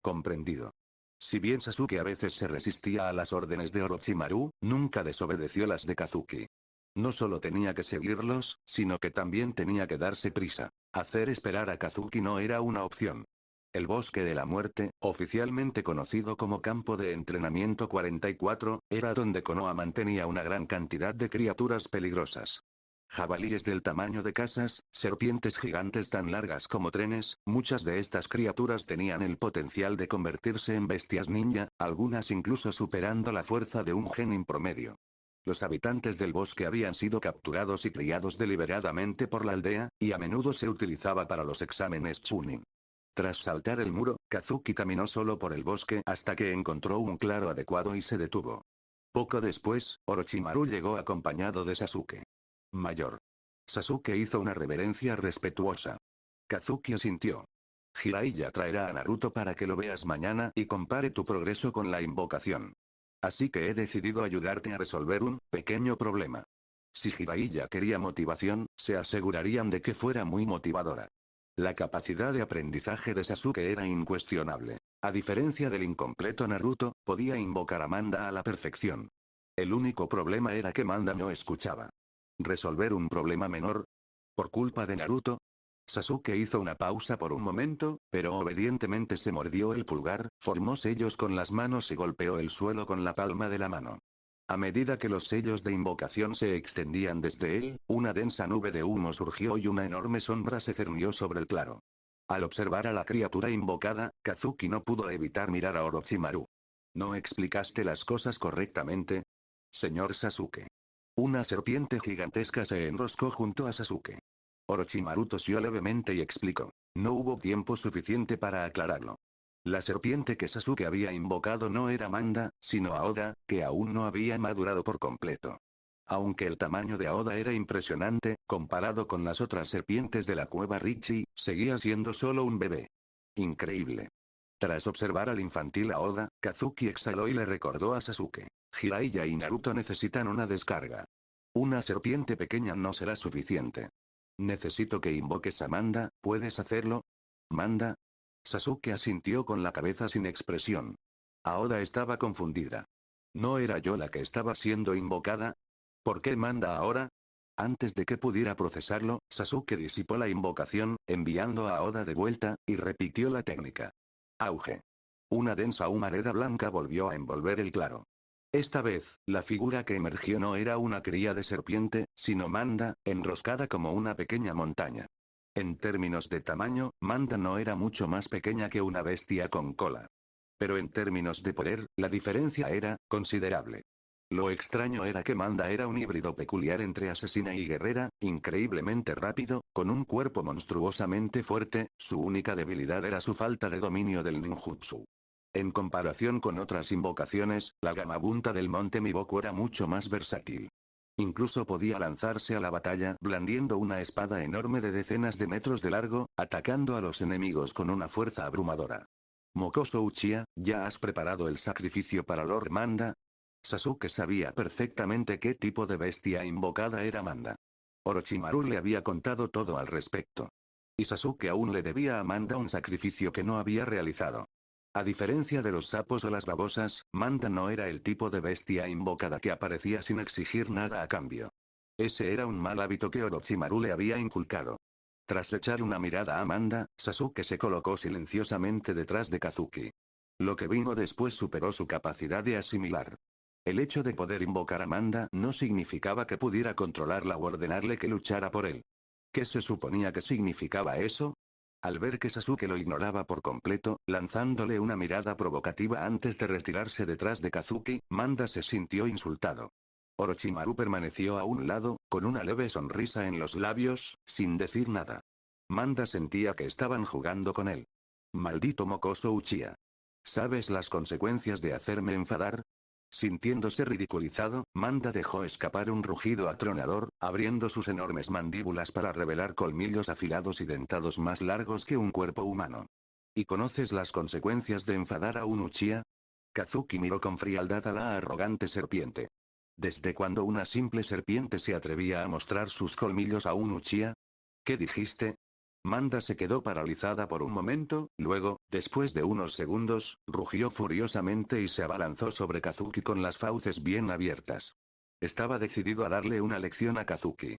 Comprendido. Si bien Sasuke a veces se resistía a las órdenes de Orochimaru, nunca desobedeció las de Kazuki. No solo tenía que seguirlos, sino que también tenía que darse prisa. Hacer esperar a Kazuki no era una opción. El Bosque de la Muerte, oficialmente conocido como Campo de Entrenamiento 44, era donde Konoha mantenía una gran cantidad de criaturas peligrosas. Jabalíes del tamaño de casas, serpientes gigantes tan largas como trenes, muchas de estas criaturas tenían el potencial de convertirse en bestias ninja, algunas incluso superando la fuerza de un genin promedio. Los habitantes del bosque habían sido capturados y criados deliberadamente por la aldea, y a menudo se utilizaba para los exámenes Chunin. Tras saltar el muro, Kazuki caminó solo por el bosque hasta que encontró un claro adecuado y se detuvo. Poco después, Orochimaru llegó acompañado de Sasuke. Mayor. Sasuke hizo una reverencia respetuosa. Kazuki asintió. Jiraiya traerá a Naruto para que lo veas mañana y compare tu progreso con la invocación. Así que he decidido ayudarte a resolver un pequeño problema. Si Jiraiya quería motivación, se asegurarían de que fuera muy motivadora. La capacidad de aprendizaje de Sasuke era incuestionable. A diferencia del incompleto Naruto, podía invocar a Manda a la perfección. El único problema era que Manda no escuchaba. ¿Resolver un problema menor? ¿Por culpa de Naruto? Sasuke hizo una pausa por un momento, pero obedientemente se mordió el pulgar, formó sellos con las manos y golpeó el suelo con la palma de la mano. A medida que los sellos de invocación se extendían desde él, una densa nube de humo surgió y una enorme sombra se cernió sobre el claro. Al observar a la criatura invocada, Kazuki no pudo evitar mirar a Orochimaru. ¿No explicaste las cosas correctamente? Señor Sasuke. Una serpiente gigantesca se enroscó junto a Sasuke. Orochimaru tosió levemente y explicó. No hubo tiempo suficiente para aclararlo. La serpiente que Sasuke había invocado no era Manda, sino Aoda, que aún no había madurado por completo. Aunque el tamaño de Aoda era impresionante, comparado con las otras serpientes de la cueva Richi, seguía siendo solo un bebé. Increíble. Tras observar al infantil Aoda, Kazuki exhaló y le recordó a Sasuke. Jiraiya y Naruto necesitan una descarga. Una serpiente pequeña no será suficiente. Necesito que invoques a Manda, ¿puedes hacerlo? ¿Manda? Sasuke asintió con la cabeza sin expresión. Aoda estaba confundida. ¿No era yo la que estaba siendo invocada? ¿Por qué Manda ahora? Antes de que pudiera procesarlo, Sasuke disipó la invocación, enviando a Aoda de vuelta, y repitió la técnica. Auge. Una densa humareda blanca volvió a envolver el claro. Esta vez, la figura que emergió no era una cría de serpiente, sino Manda, enroscada como una pequeña montaña. En términos de tamaño, Manda no era mucho más pequeña que una bestia con cola. Pero en términos de poder, la diferencia era considerable. Lo extraño era que Manda era un híbrido peculiar entre asesina y guerrera, increíblemente rápido, con un cuerpo monstruosamente fuerte, su única debilidad era su falta de dominio del ninjutsu. En comparación con otras invocaciones, la Gamabunta del monte Miboku era mucho más versátil. Incluso podía lanzarse a la batalla blandiendo una espada enorme de decenas de metros de largo, atacando a los enemigos con una fuerza abrumadora. Mokoso Uchiha, ¿ya has preparado el sacrificio para Lord Manda? Sasuke sabía perfectamente qué tipo de bestia invocada era Manda. Orochimaru le había contado todo al respecto. Y Sasuke aún le debía a Manda un sacrificio que no había realizado. A diferencia de los sapos o las babosas, Manda no era el tipo de bestia invocada que aparecía sin exigir nada a cambio. Ese era un mal hábito que Orochimaru le había inculcado. Tras echar una mirada a Manda, Sasuke se colocó silenciosamente detrás de Kazuki. Lo que vino después superó su capacidad de asimilar. El hecho de poder invocar a Manda no significaba que pudiera controlarla o ordenarle que luchara por él. ¿Qué se suponía que significaba eso? Al ver que Sasuke lo ignoraba por completo, lanzándole una mirada provocativa antes de retirarse detrás de Kazuki, Manda se sintió insultado. Orochimaru permaneció a un lado, con una leve sonrisa en los labios, sin decir nada. Manda sentía que estaban jugando con él. Maldito mocoso Uchiha. ¿Sabes las consecuencias de hacerme enfadar? Sintiéndose ridiculizado, Manda dejó escapar un rugido atronador, abriendo sus enormes mandíbulas para revelar colmillos afilados y dentados más largos que un cuerpo humano. ¿Y conoces las consecuencias de enfadar a un Uchiha? Kazuki miró con frialdad a la arrogante serpiente. ¿Desde cuándo una simple serpiente se atrevía a mostrar sus colmillos a un Uchiha? ¿Qué dijiste? Manda se quedó paralizada por un momento, luego, después de unos segundos, rugió furiosamente y se abalanzó sobre Kazuki con las fauces bien abiertas. Estaba decidido a darle una lección a Kazuki.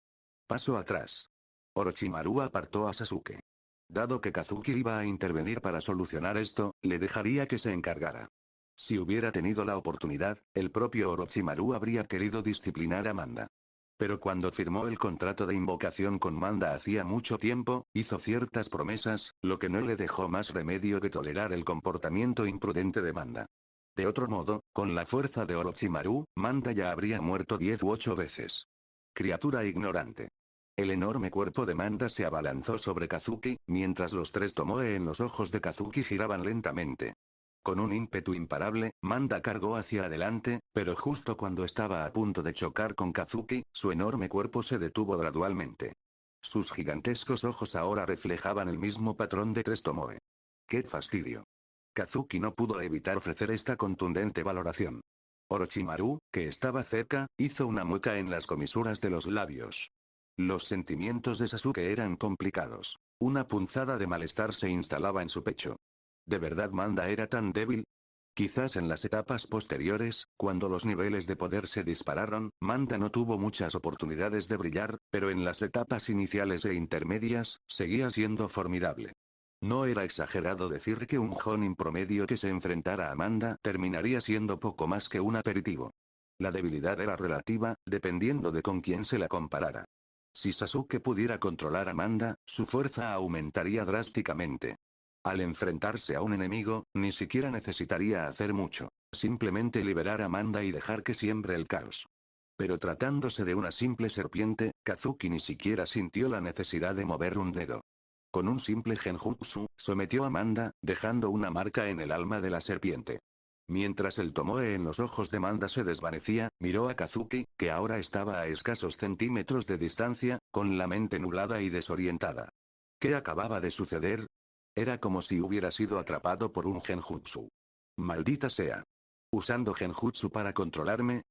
Paso atrás. Orochimaru apartó a Sasuke. Dado que Kazuki iba a intervenir para solucionar esto, le dejaría que se encargara. Si hubiera tenido la oportunidad, el propio Orochimaru habría querido disciplinar a Manda. Pero cuando firmó el contrato de invocación con Manda hacía mucho tiempo, hizo ciertas promesas, lo que no le dejó más remedio que tolerar el comportamiento imprudente de Manda. De otro modo, con la fuerza de Orochimaru, Manda ya habría muerto 10 u 8 veces. Criatura ignorante. El enorme cuerpo de Manda se abalanzó sobre Kazuki, mientras los tres Tomoe en los ojos de Kazuki giraban lentamente. Con un ímpetu imparable, Manda cargó hacia adelante, pero justo cuando estaba a punto de chocar con Kazuki, su enorme cuerpo se detuvo gradualmente. Sus gigantescos ojos ahora reflejaban el mismo patrón de tres Tomoe. ¡Qué fastidio! Kazuki no pudo evitar ofrecer esta contundente valoración. Orochimaru, que estaba cerca, hizo una mueca en las comisuras de los labios. Los sentimientos de Sasuke eran complicados. Una punzada de malestar se instalaba en su pecho. ¿De verdad Manda era tan débil? Quizás en las etapas posteriores, cuando los niveles de poder se dispararon, Manda no tuvo muchas oportunidades de brillar, pero en las etapas iniciales e intermedias, seguía siendo formidable. No era exagerado decir que un Jonin promedio que se enfrentara a Manda terminaría siendo poco más que un aperitivo. La debilidad era relativa, dependiendo de con quién se la comparara. Si Sasuke pudiera controlar a Manda, su fuerza aumentaría drásticamente. Al enfrentarse a un enemigo, ni siquiera necesitaría hacer mucho. Simplemente liberar a Manda y dejar que siembre el caos. Pero tratándose de una simple serpiente, Kazuki ni siquiera sintió la necesidad de mover un dedo. Con un simple genjutsu, sometió a Manda, dejando una marca en el alma de la serpiente. Mientras el Tomoe en los ojos de Manda se desvanecía, miró a Kazuki, que ahora estaba a escasos centímetros de distancia, con la mente nublada y desorientada. ¿Qué acababa de suceder? Era como si hubiera sido atrapado por un genjutsu. Maldita sea. ¿Usando genjutsu para controlarme?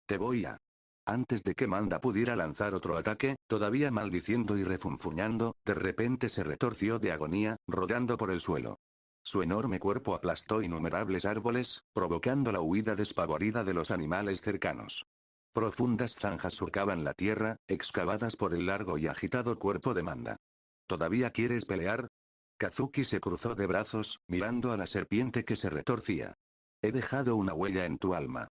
Te voy a... Antes de que Manda pudiera lanzar otro ataque, todavía maldiciendo y refunfuñando, de repente se retorció de agonía, rodando por el suelo. Su enorme cuerpo aplastó innumerables árboles, provocando la huida despavorida de los animales cercanos. Profundas zanjas surcaban la tierra, excavadas por el largo y agitado cuerpo de Manda. ¿Todavía quieres pelear? Kazuki se cruzó de brazos, mirando a la serpiente que se retorcía. He dejado una huella en tu alma.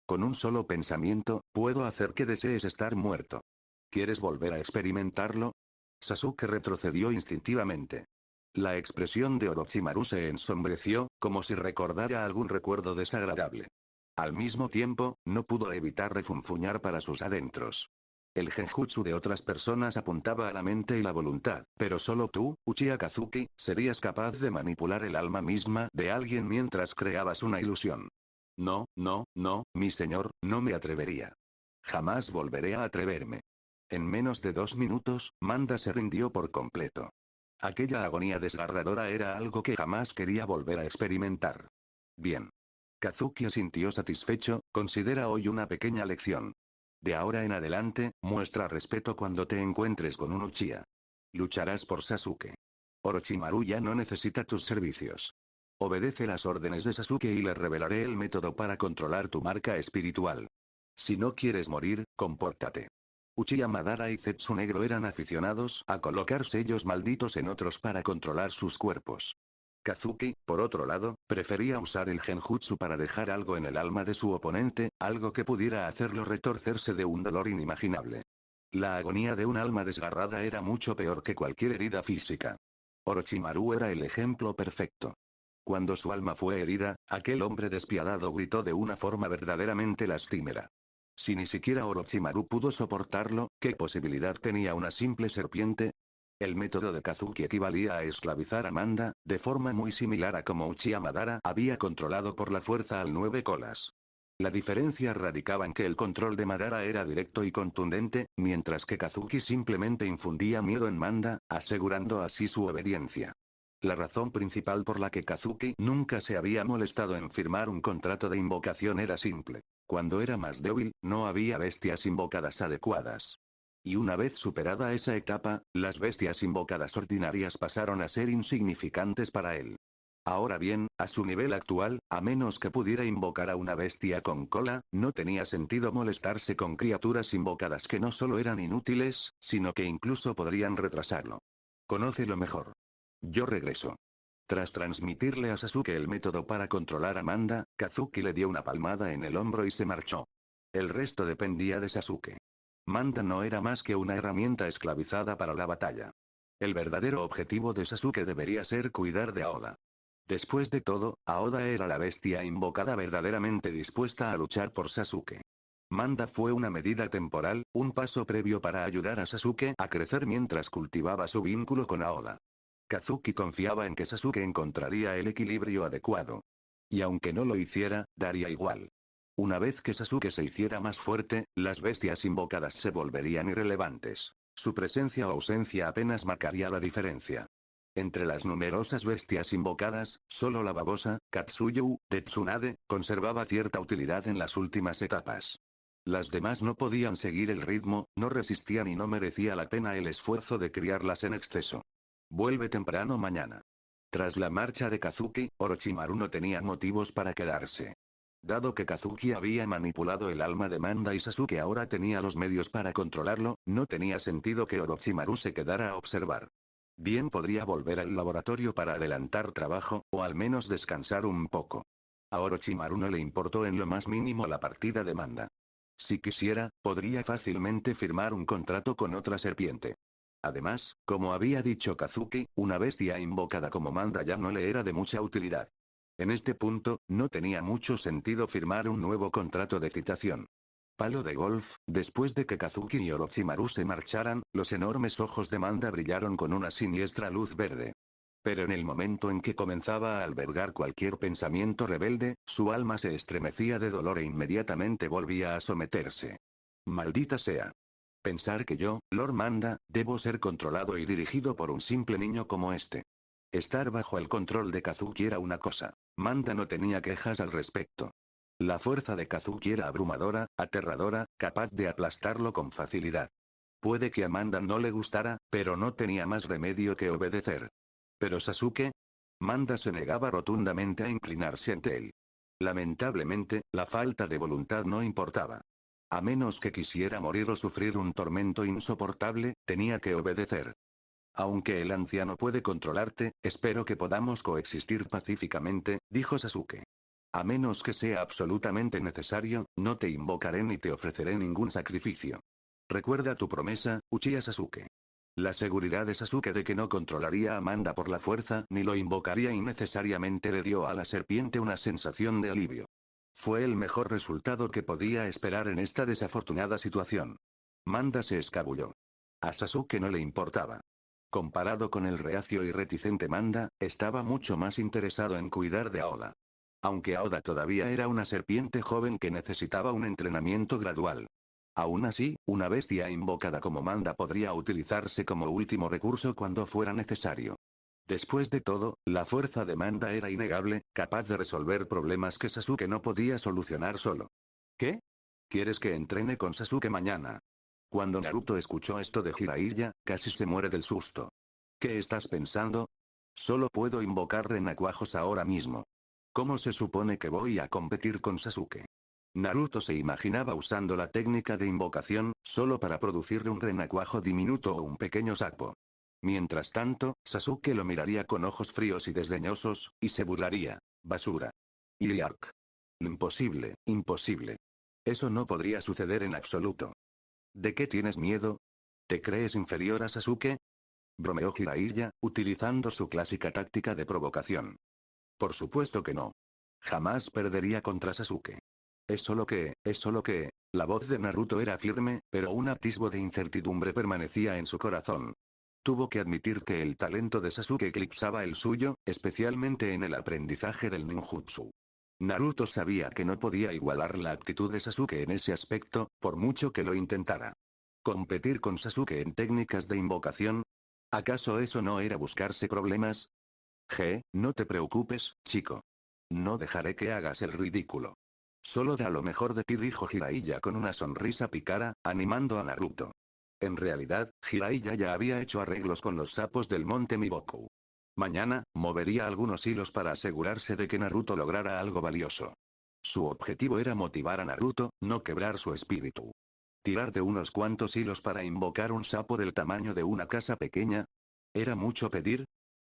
Con un solo pensamiento, puedo hacer que desees estar muerto. ¿Quieres volver a experimentarlo? Sasuke retrocedió instintivamente. La expresión de Orochimaru se ensombreció, como si recordara algún recuerdo desagradable. Al mismo tiempo, no pudo evitar refunfuñar para sus adentros. El genjutsu de otras personas apuntaba a la mente y la voluntad, pero solo tú, Uchiha Kazuki, serías capaz de manipular el alma misma de alguien mientras creabas una ilusión. No, mi señor, no me atrevería. Jamás volveré a atreverme. En menos de 2 minutos, Manda se rindió por completo. Aquella agonía desgarradora era algo que jamás quería volver a experimentar. Bien. Kazuki asintió satisfecho, considera hoy una pequeña lección. De ahora en adelante, muestra respeto cuando te encuentres con un Uchiha. Lucharás por Sasuke. Orochimaru ya no necesita tus servicios. Obedece las órdenes de Sasuke y le revelaré el método para controlar tu marca espiritual. Si no quieres morir, compórtate. Uchiha Madara y Zetsu Negro eran aficionados a colocar sellos malditos en otros para controlar sus cuerpos. Kazuki, por otro lado, prefería usar el genjutsu para dejar algo en el alma de su oponente, algo que pudiera hacerlo retorcerse de un dolor inimaginable. La agonía de un alma desgarrada era mucho peor que cualquier herida física. Orochimaru era el ejemplo perfecto. Cuando su alma fue herida, aquel hombre despiadado gritó de una forma verdaderamente lastimera. Si ni siquiera Orochimaru pudo soportarlo, ¿qué posibilidad tenía una simple serpiente? El método de Kazuki equivalía a esclavizar a Manda, de forma muy similar a como Uchiha Madara había controlado por la fuerza al 9 colas. La diferencia radicaba en que el control de Madara era directo y contundente, mientras que Kazuki simplemente infundía miedo en Manda, asegurando así su obediencia. La razón principal por la que Kazuki nunca se había molestado en firmar un contrato de invocación era simple. Cuando era más débil, no había bestias invocadas adecuadas. Y una vez superada esa etapa, las bestias invocadas ordinarias pasaron a ser insignificantes para él. Ahora bien, a su nivel actual, a menos que pudiera invocar a una bestia con cola, no tenía sentido molestarse con criaturas invocadas que no solo eran inútiles, sino que incluso podrían retrasarlo. Conócelo mejor. Yo regreso. Tras transmitirle a Sasuke el método para controlar a Manda, Kazuki le dio una palmada en el hombro y se marchó. El resto dependía de Sasuke. Manda no era más que una herramienta esclavizada para la batalla. El verdadero objetivo de Sasuke debería ser cuidar de Aoda. Después de todo, Aoda era la bestia invocada verdaderamente dispuesta a luchar por Sasuke. Manda fue una medida temporal, un paso previo para ayudar a Sasuke a crecer mientras cultivaba su vínculo con Aoda. Kazuki confiaba en que Sasuke encontraría el equilibrio adecuado. Y aunque no lo hiciera, daría igual. Una vez que Sasuke se hiciera más fuerte, las bestias invocadas se volverían irrelevantes. Su presencia o ausencia apenas marcaría la diferencia. Entre las numerosas bestias invocadas, solo la babosa, Katsuyu, de Tsunade, conservaba cierta utilidad en las últimas etapas. Las demás no podían seguir el ritmo, no resistían y no merecía la pena el esfuerzo de criarlas en exceso. Vuelve temprano mañana. Tras la marcha de Kazuki, Orochimaru no tenía motivos para quedarse. Dado que Kazuki había manipulado el alma de Manda y Sasuke ahora tenía los medios para controlarlo, no tenía sentido que Orochimaru se quedara a observar. Bien podría volver al laboratorio para adelantar trabajo, o al menos descansar un poco. A Orochimaru no le importó en lo más mínimo la partida de Manda. Si quisiera, podría fácilmente firmar un contrato con otra serpiente. Además, como había dicho Kazuki, una bestia invocada como Manda ya no le era de mucha utilidad. En este punto, no tenía mucho sentido firmar un nuevo contrato de citación. Palo de golf, después de que Kazuki y Orochimaru se marcharan, los enormes ojos de Manda brillaron con una siniestra luz verde. Pero en el momento en que comenzaba a albergar cualquier pensamiento rebelde, su alma se estremecía de dolor e inmediatamente volvía a someterse. Maldita sea. Pensar que yo, Lord Manda, debo ser controlado y dirigido por un simple niño como este. Estar bajo el control de Kazuki era una cosa. Manda no tenía quejas al respecto. La fuerza de Kazuki era abrumadora, aterradora, capaz de aplastarlo con facilidad. Puede que a Manda no le gustara, pero no tenía más remedio que obedecer. ¿Pero Sasuke? Manda se negaba rotundamente a inclinarse ante él. Lamentablemente, la falta de voluntad no importaba. A menos que quisiera morir o sufrir un tormento insoportable, tenía que obedecer. Aunque el anciano puede controlarte, espero que podamos coexistir pacíficamente, dijo Sasuke. A menos que sea absolutamente necesario, no te invocaré ni te ofreceré ningún sacrificio. Recuerda tu promesa, Uchiha Sasuke. La seguridad de Sasuke de que no controlaría a Manda por la fuerza ni lo invocaría innecesariamente le dio a la serpiente una sensación de alivio. Fue el mejor resultado que podía esperar en esta desafortunada situación. Manda se escabulló. A Sasuke no le importaba. Comparado con el reacio y reticente Manda, estaba mucho más interesado en cuidar de Aoda. Aunque Aoda todavía era una serpiente joven que necesitaba un entrenamiento gradual. Aún así, una bestia invocada como Manda podría utilizarse como último recurso cuando fuera necesario. Después de todo, la fuerza de Manda era innegable, capaz de resolver problemas que Sasuke no podía solucionar solo. ¿Qué? ¿Quieres que entrene con Sasuke mañana? Cuando Naruto escuchó esto de Jiraiya, casi se muere del susto. ¿Qué estás pensando? Solo puedo invocar renacuajos ahora mismo. ¿Cómo se supone que voy a competir con Sasuke? Naruto se imaginaba usando la técnica de invocación, solo para producirle un renacuajo diminuto o un pequeño sapo. Mientras tanto, Sasuke lo miraría con ojos fríos y desdeñosos, y se burlaría. Basura. Iliark. Imposible, imposible. Eso no podría suceder en absoluto. ¿De qué tienes miedo? ¿Te crees inferior a Sasuke? Bromeó Jiraiya, utilizando su clásica táctica de provocación. Por supuesto que no. Jamás perdería contra Sasuke. Es solo que... La voz de Naruto era firme, pero un atisbo de incertidumbre permanecía en su corazón. Tuvo que admitir que el talento de Sasuke eclipsaba el suyo, especialmente en el aprendizaje del ninjutsu. Naruto sabía que no podía igualar la actitud de Sasuke en ese aspecto, por mucho que lo intentara. ¿Competir con Sasuke en técnicas de invocación? ¿Acaso eso no era buscarse problemas? No te preocupes, chico. No dejaré que hagas el ridículo. Solo da lo mejor de ti, dijo Jiraiya con una sonrisa pícara, animando a Naruto. En realidad, Jiraiya ya había hecho arreglos con los sapos del monte Miboku. Mañana, movería algunos hilos para asegurarse de que Naruto lograra algo valioso. Su objetivo era motivar a Naruto, no quebrar su espíritu. Tirar de unos cuantos hilos para invocar un sapo del tamaño de una casa pequeña. ¿Era mucho pedir?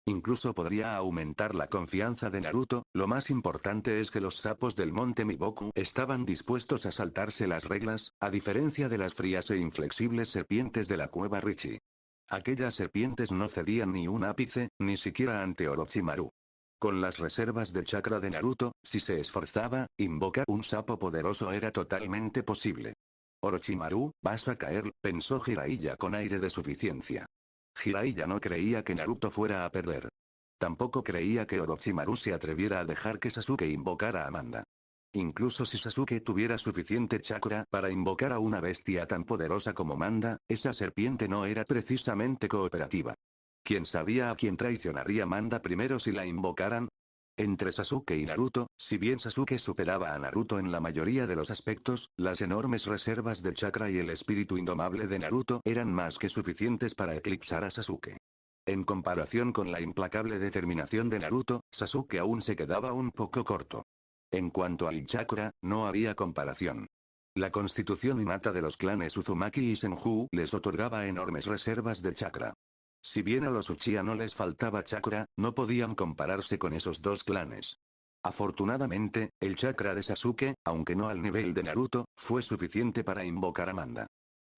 Incluso podría aumentar la confianza de Naruto. Lo más importante es que los sapos del monte Miboku estaban dispuestos a saltarse las reglas, a diferencia de las frías e inflexibles serpientes de la cueva Richie. Aquellas serpientes no cedían ni un ápice, ni siquiera ante Orochimaru. Con las reservas de chakra de Naruto, si se esforzaba, invocar un sapo poderoso era totalmente posible. Orochimaru, vas a caer, pensó Jiraiya con aire de suficiencia. Jiraiya no creía que Naruto fuera a perder. Tampoco creía que Orochimaru se atreviera a dejar que Sasuke invocara a Amanda. Incluso si Sasuke tuviera suficiente chakra para invocar a una bestia tan poderosa como Manda, esa serpiente no era precisamente cooperativa. ¿Quién sabía a quién traicionaría Manda primero si la invocaran? Entre Sasuke y Naruto, si bien Sasuke superaba a Naruto en la mayoría de los aspectos, las enormes reservas de chakra y el espíritu indomable de Naruto eran más que suficientes para eclipsar a Sasuke. En comparación con la implacable determinación de Naruto, Sasuke aún se quedaba un poco corto. En cuanto al chakra, no había comparación. La constitución innata de los clanes Uzumaki y Senju les otorgaba enormes reservas de chakra. Si bien a los Uchiha no les faltaba chakra, no podían compararse con esos dos clanes. Afortunadamente, el chakra de Sasuke, aunque no al nivel de Naruto, fue suficiente para invocar a Manda.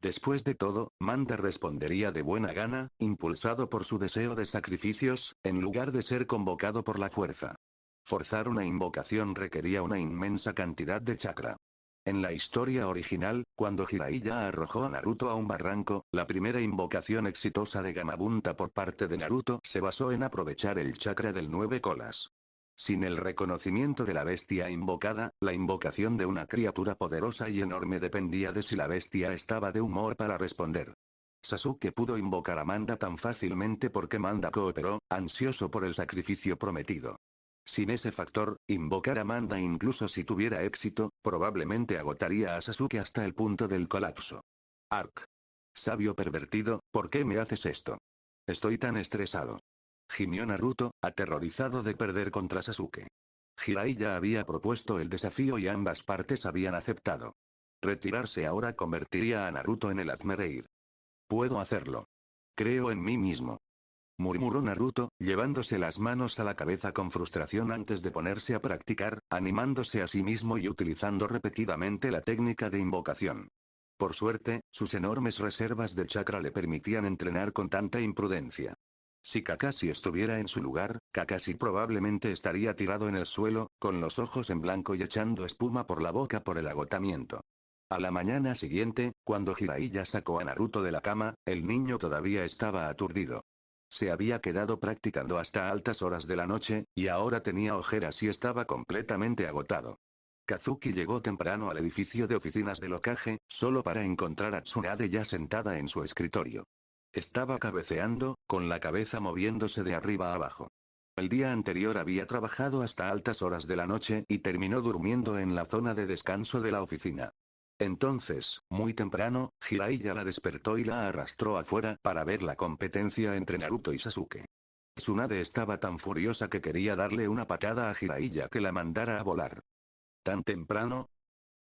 Después de todo, Manda respondería de buena gana, impulsado por su deseo de sacrificios, en lugar de ser convocado por la fuerza. Forzar una invocación requería una inmensa cantidad de chakra. En la historia original, cuando Jiraiya arrojó a Naruto a un barranco, la primera invocación exitosa de Gamabunta por parte de Naruto se basó en aprovechar el chakra del 9 colas. Sin el reconocimiento de la bestia invocada, la invocación de una criatura poderosa y enorme dependía de si la bestia estaba de humor para responder. Sasuke pudo invocar a Manda tan fácilmente porque Manda cooperó, ansioso por el sacrificio prometido. Sin ese factor, invocar a Manda incluso si tuviera éxito, probablemente agotaría a Sasuke hasta el punto del colapso. Ark. Sabio pervertido, ¿por qué me haces esto? Estoy tan estresado. Gimió Naruto, aterrorizado de perder contra Sasuke. Jiraiya había propuesto el desafío y ambas partes habían aceptado. Retirarse ahora convertiría a Naruto en el hazmerreír. Puedo hacerlo. Creo en mí mismo. Murmuró Naruto, llevándose las manos a la cabeza con frustración antes de ponerse a practicar, animándose a sí mismo y utilizando repetidamente la técnica de invocación. Por suerte, sus enormes reservas de chakra le permitían entrenar con tanta imprudencia. Si Kakashi estuviera en su lugar, Kakashi probablemente estaría tirado en el suelo, con los ojos en blanco y echando espuma por la boca por el agotamiento. A la mañana siguiente, cuando Jiraiya sacó a Naruto de la cama, el niño todavía estaba aturdido. Se había quedado practicando hasta altas horas de la noche, y ahora tenía ojeras y estaba completamente agotado. Kazuki llegó temprano al edificio de oficinas del Hokage, solo para encontrar a Tsunade ya sentada en su escritorio. Estaba cabeceando, con la cabeza moviéndose de arriba a abajo. El día anterior había trabajado hasta altas horas de la noche y terminó durmiendo en la zona de descanso de la oficina. Entonces, muy temprano, Jiraiya la despertó y la arrastró afuera para ver la competencia entre Naruto y Sasuke. Tsunade estaba tan furiosa que quería darle una patada a Jiraiya que la mandara a volar. ¿Tan temprano?,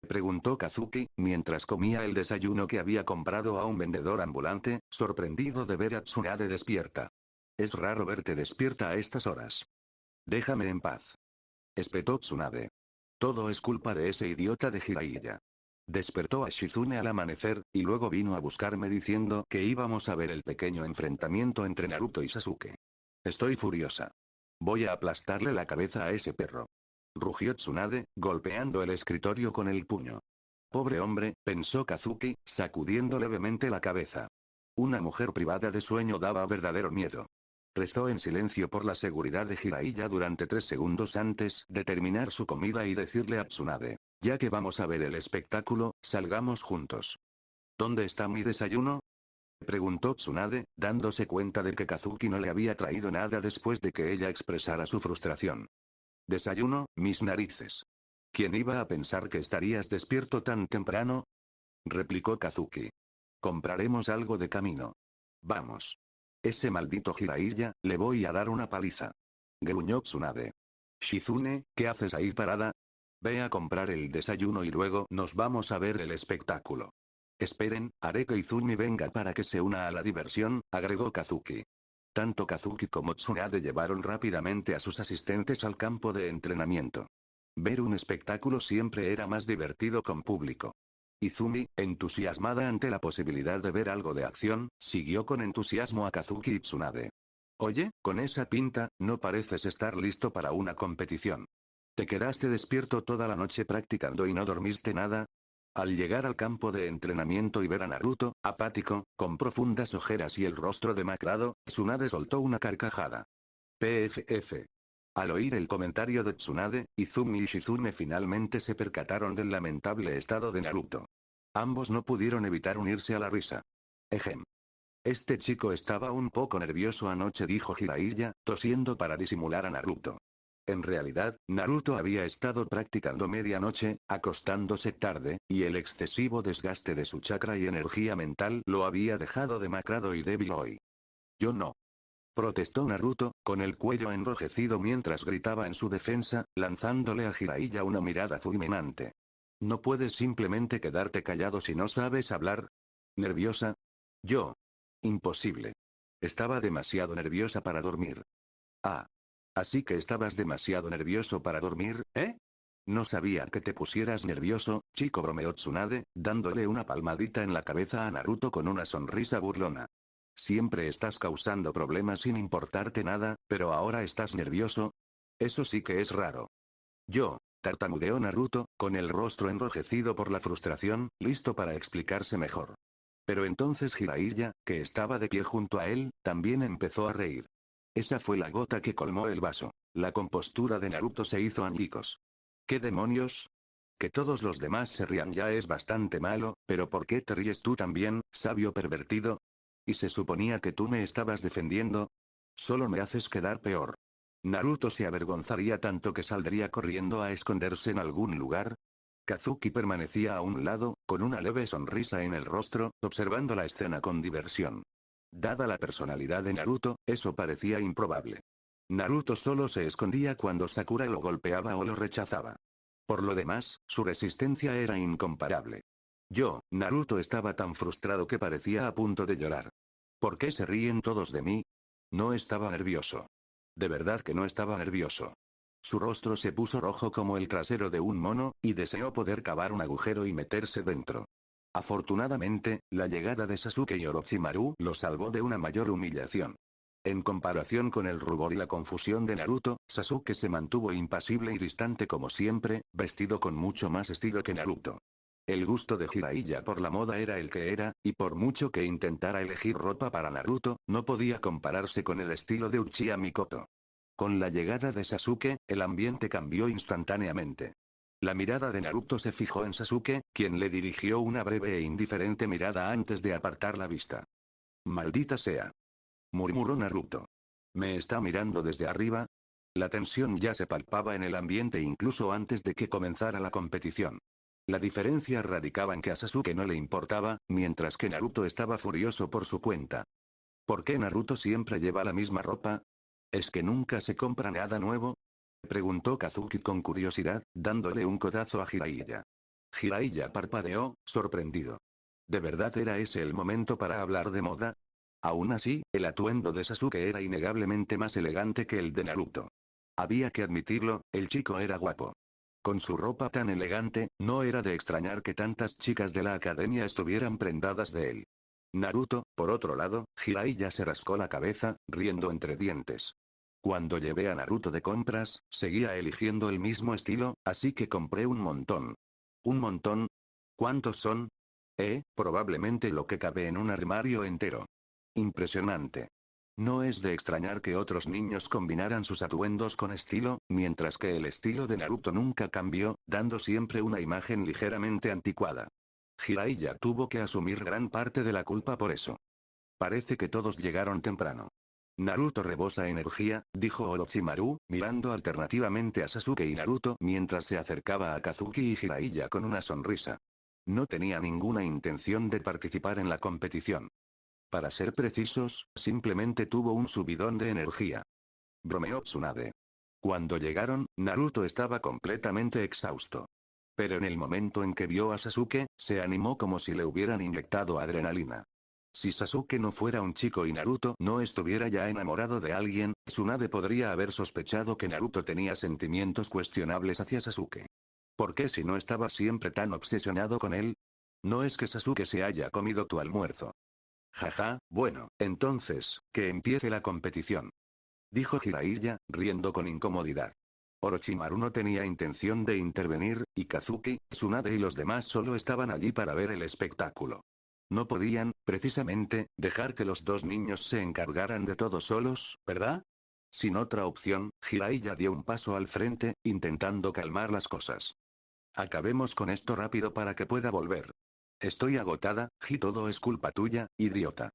preguntó Kazuki, mientras comía el desayuno que había comprado a un vendedor ambulante, sorprendido de ver a Tsunade despierta. Es raro verte despierta a estas horas. Déjame en paz. Espetó Tsunade. Todo es culpa de ese idiota de Jiraiya. Despertó a Shizune al amanecer, y luego vino a buscarme diciendo que íbamos a ver el pequeño enfrentamiento entre Naruto y Sasuke. Estoy furiosa. Voy a aplastarle la cabeza a ese perro. Rugió Tsunade, golpeando el escritorio con el puño. Pobre hombre, pensó Kazuki, sacudiendo levemente la cabeza. Una mujer privada de sueño daba verdadero miedo. Rezó en silencio por la seguridad de Jiraiya durante 3 segundos antes de terminar su comida y decirle a Tsunade. Ya que vamos a ver el espectáculo, salgamos juntos. ¿Dónde está mi desayuno?, preguntó Tsunade, dándose cuenta de que Kazuki no le había traído nada después de que ella expresara su frustración. ¿Desayuno, mis narices? ¿Quién iba a pensar que estarías despierto tan temprano?, replicó Kazuki. Compraremos algo de camino. Vamos. Ese maldito Jiraiya, le voy a dar una paliza. Gruñó Tsunade. Shizune, ¿qué haces ahí parada? Ve a comprar el desayuno y luego nos vamos a ver el espectáculo. Esperen, haré que Izumi venga para que se una a la diversión, agregó Kazuki. Tanto Kazuki como Tsunade llevaron rápidamente a sus asistentes al campo de entrenamiento. Ver un espectáculo siempre era más divertido con público. Izumi, entusiasmada ante la posibilidad de ver algo de acción, siguió con entusiasmo a Kazuki y Tsunade. Oye, con esa pinta, no pareces estar listo para una competición. ¿Te quedaste despierto toda la noche practicando y no dormiste nada? Al llegar al campo de entrenamiento y ver a Naruto, apático, con profundas ojeras y el rostro demacrado, Tsunade soltó una carcajada. PFF. Al oír el comentario de Tsunade, Izumi y Shizune finalmente se percataron del lamentable estado de Naruto. Ambos no pudieron evitar unirse a la risa. Ejem. Este chico estaba un poco nervioso anoche, dijo Jiraiya, tosiendo para disimular a Naruto. En realidad, Naruto había estado practicando medianoche, acostándose tarde, y el excesivo desgaste de su chakra y energía mental lo había dejado demacrado y débil hoy. Yo no. Protestó Naruto, con el cuello enrojecido mientras gritaba en su defensa, lanzándole a Jiraiya una mirada fulminante. ¿No puedes simplemente quedarte callado si no sabes hablar? ¿Nerviosa? Yo. Imposible. Estaba demasiado nerviosa para dormir. Ah. Así que estabas demasiado nervioso para dormir, ¿eh? No sabía que te pusieras nervioso, chico, bromeó Tsunade, dándole una palmadita en la cabeza a Naruto con una sonrisa burlona. Siempre estás causando problemas sin importarte nada, pero ahora estás nervioso. Eso sí que es raro. Yo, tartamudeó Naruto, con el rostro enrojecido por la frustración, listo para explicarse mejor. Pero entonces Jiraiya, que estaba de pie junto a él, también empezó a reír. Esa fue la gota que colmó el vaso. La compostura de Naruto se hizo añicos. ¿Qué demonios? Que todos los demás se rían ya es bastante malo, pero ¿por qué te ríes tú también, sabio pervertido? ¿Y se suponía que tú me estabas defendiendo? Solo me haces quedar peor. ¿Naruto se avergonzaría tanto que saldría corriendo a esconderse en algún lugar? Kazuki permanecía a un lado, con una leve sonrisa en el rostro, observando la escena con diversión. Dada la personalidad de Naruto, eso parecía improbable. Naruto solo se escondía cuando Sakura lo golpeaba o lo rechazaba. Por lo demás, su resistencia era incomparable. Yo, Naruto, estaba tan frustrado que parecía a punto de llorar. ¿Por qué se ríen todos de mí? No estaba nervioso. De verdad que no estaba nervioso. Su rostro se puso rojo como el trasero de un mono, y deseó poder cavar un agujero y meterse dentro. Afortunadamente, la llegada de Sasuke y Orochimaru lo salvó de una mayor humillación. En comparación con el rubor y la confusión de Naruto, Sasuke se mantuvo impasible y distante como siempre, vestido con mucho más estilo que Naruto. El gusto de Jiraiya por la moda era el que era, y por mucho que intentara elegir ropa para Naruto, no podía compararse con el estilo de Uchiha Mikoto. Con la llegada de Sasuke, el ambiente cambió instantáneamente. La mirada de Naruto se fijó en Sasuke, quien le dirigió una breve e indiferente mirada antes de apartar la vista. «Maldita sea», murmuró Naruto. «¿Me está mirando desde arriba?» La tensión ya se palpaba en el ambiente incluso antes de que comenzara la competición. La diferencia radicaba en que a Sasuke no le importaba, mientras que Naruto estaba furioso por su cuenta. ¿Por qué Naruto siempre lleva la misma ropa? ¿Es que nunca se compra nada nuevo?, preguntó Kazuki con curiosidad, dándole un codazo a Jiraiya. Jiraiya parpadeó, sorprendido. ¿De verdad era ese el momento para hablar de moda? Aún así, el atuendo de Sasuke era innegablemente más elegante que el de Naruto. Había que admitirlo, el chico era guapo. Con su ropa tan elegante, no era de extrañar que tantas chicas de la academia estuvieran prendadas de él. Naruto, por otro lado, Jiraiya se rascó la cabeza, riendo entre dientes. Cuando llevé a Naruto de compras, seguía eligiendo el mismo estilo, así que compré un montón. ¿Un montón? ¿Cuántos son? Probablemente lo que cabe en un armario entero. Impresionante. No es de extrañar que otros niños combinaran sus atuendos con estilo, mientras que el estilo de Naruto nunca cambió, dando siempre una imagen ligeramente anticuada. Jiraiya tuvo que asumir gran parte de la culpa por eso. Parece que todos llegaron temprano. Naruto rebosa energía, dijo Orochimaru, mirando alternativamente a Sasuke y Naruto mientras se acercaba a Kazuki y Jiraiya con una sonrisa. No tenía ninguna intención de participar en la competición. Para ser precisos, simplemente tuvo un subidón de energía. Bromeó Tsunade. Cuando llegaron, Naruto estaba completamente exhausto. Pero en el momento en que vio a Sasuke, se animó como si le hubieran inyectado adrenalina. Si Sasuke no fuera un chico y Naruto no estuviera ya enamorado de alguien, Tsunade podría haber sospechado que Naruto tenía sentimientos cuestionables hacia Sasuke. ¿Por qué si no estaba siempre tan obsesionado con él? No es que Sasuke se haya comido tu almuerzo. Jaja, bueno, entonces, que empiece la competición. Dijo Jiraiya, riendo con incomodidad. Orochimaru no tenía intención de intervenir, y Kazuki, Tsunade y los demás solo estaban allí para ver el espectáculo. No podían, precisamente, dejar que los dos niños se encargaran de todo solos, ¿verdad? Sin otra opción, Jiraiya dio un paso al frente, intentando calmar las cosas. Acabemos con esto rápido para que pueda volver. Estoy agotada, todo es culpa tuya, idiota.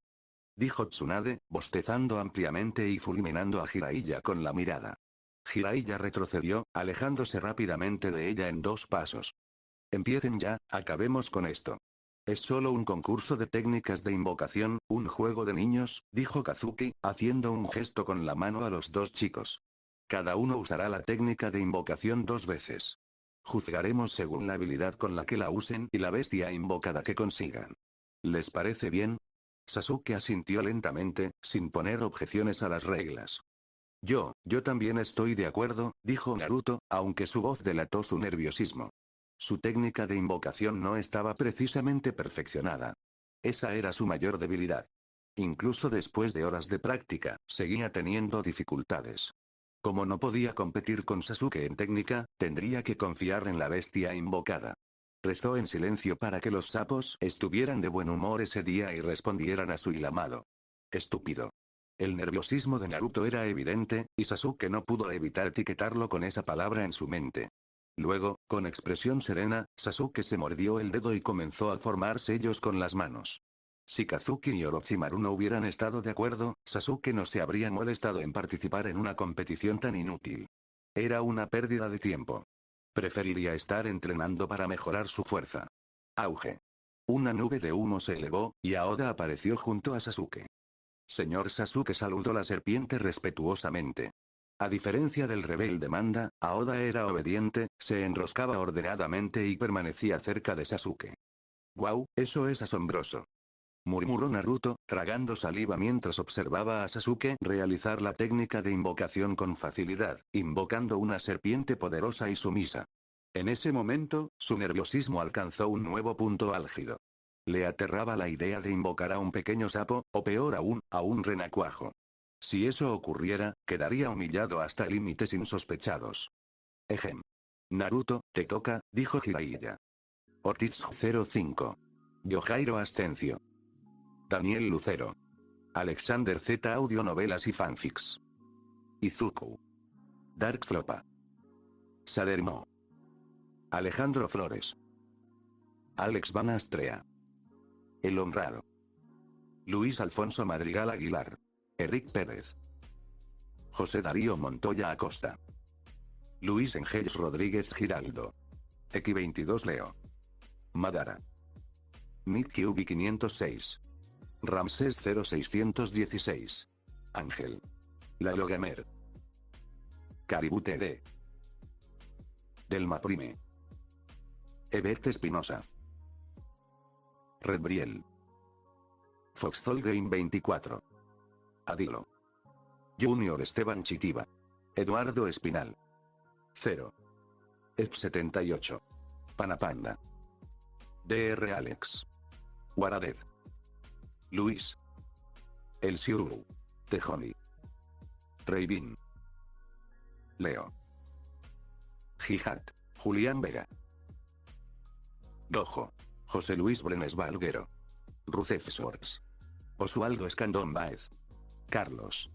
Dijo Tsunade, bostezando ampliamente y fulminando a Jiraiya con la mirada. Jiraiya retrocedió, alejándose rápidamente de ella en 2 pasos. Empiecen ya, acabemos con esto. Es solo un concurso de técnicas de invocación, un juego de niños, dijo Kazuki, haciendo un gesto con la mano a los 2 chicos. Cada uno usará la técnica de invocación 2 veces. Juzgaremos según la habilidad con la que la usen y la bestia invocada que consigan. ¿Les parece bien? Sasuke asintió lentamente, sin poner objeciones a las reglas. Yo también estoy de acuerdo, dijo Naruto, aunque su voz delató su nerviosismo. Su técnica de invocación no estaba precisamente perfeccionada. Esa era su mayor debilidad. Incluso después de horas de práctica, seguía teniendo dificultades. Como no podía competir con Sasuke en técnica, tendría que confiar en la bestia invocada. Rezó en silencio para que los sapos estuvieran de buen humor ese día y respondieran a su llamado. Estúpido. El nerviosismo de Naruto era evidente, y Sasuke no pudo evitar etiquetarlo con esa palabra en su mente. Luego, con expresión serena, Sasuke se mordió el dedo y comenzó a formar sellos con las manos. Si Kazuki y Orochimaru no hubieran estado de acuerdo, Sasuke no se habría molestado en participar en una competición tan inútil. Era una pérdida de tiempo. Preferiría estar entrenando para mejorar su fuerza. Auge. Una nube de humo se elevó, y Aoda apareció junto a Sasuke. Señor Sasuke, saludó la serpiente respetuosamente. A diferencia del rebelde Manda, Aoda era obediente, se enroscaba ordenadamente y permanecía cerca de Sasuke. «Guau, eso es asombroso», murmuró Naruto, tragando saliva mientras observaba a Sasuke realizar la técnica de invocación con facilidad, invocando una serpiente poderosa y sumisa. En ese momento, su nerviosismo alcanzó un nuevo punto álgido. Le aterraba la idea de invocar a un pequeño sapo, o peor aún, a un renacuajo. Si eso ocurriera, quedaría humillado hasta límites insospechados. Ejem. Naruto, te toca, dijo Jiraiya. Ortiz 05. Yojairo Ascencio. Daniel Lucero. Alexander Z. Audionovelas y fanfics. Izuku. Dark Flopa. Sadermo. Alejandro Flores. Alex Van Astrea. El Honrado. Luis Alfonso Madrigal Aguilar. Eric Pérez. José Darío Montoya Acosta. Luis Engels Rodríguez Giraldo. X22 Leo. Madara. Midkyubi 506. Ramsés 0616. Ángel. Lalo Gamer. Caribú TD. Delma Prime. Evet Espinosa. Redbriel. Foxzol Game 24. Adilo. Junior Esteban Chitiba. Eduardo Espinal. 0. F78. Panapanda. DR Alex. Guaradev. Luis. El Siuru. Tejoni. Reivin. Leo. Jihad. Julián Vega. Dojo. José Luis Brenes Valguero. Rucef Swords. Osvaldo Escandón Baez. Carlos.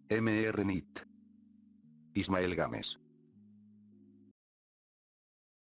MR Nit. Ismael Gámez.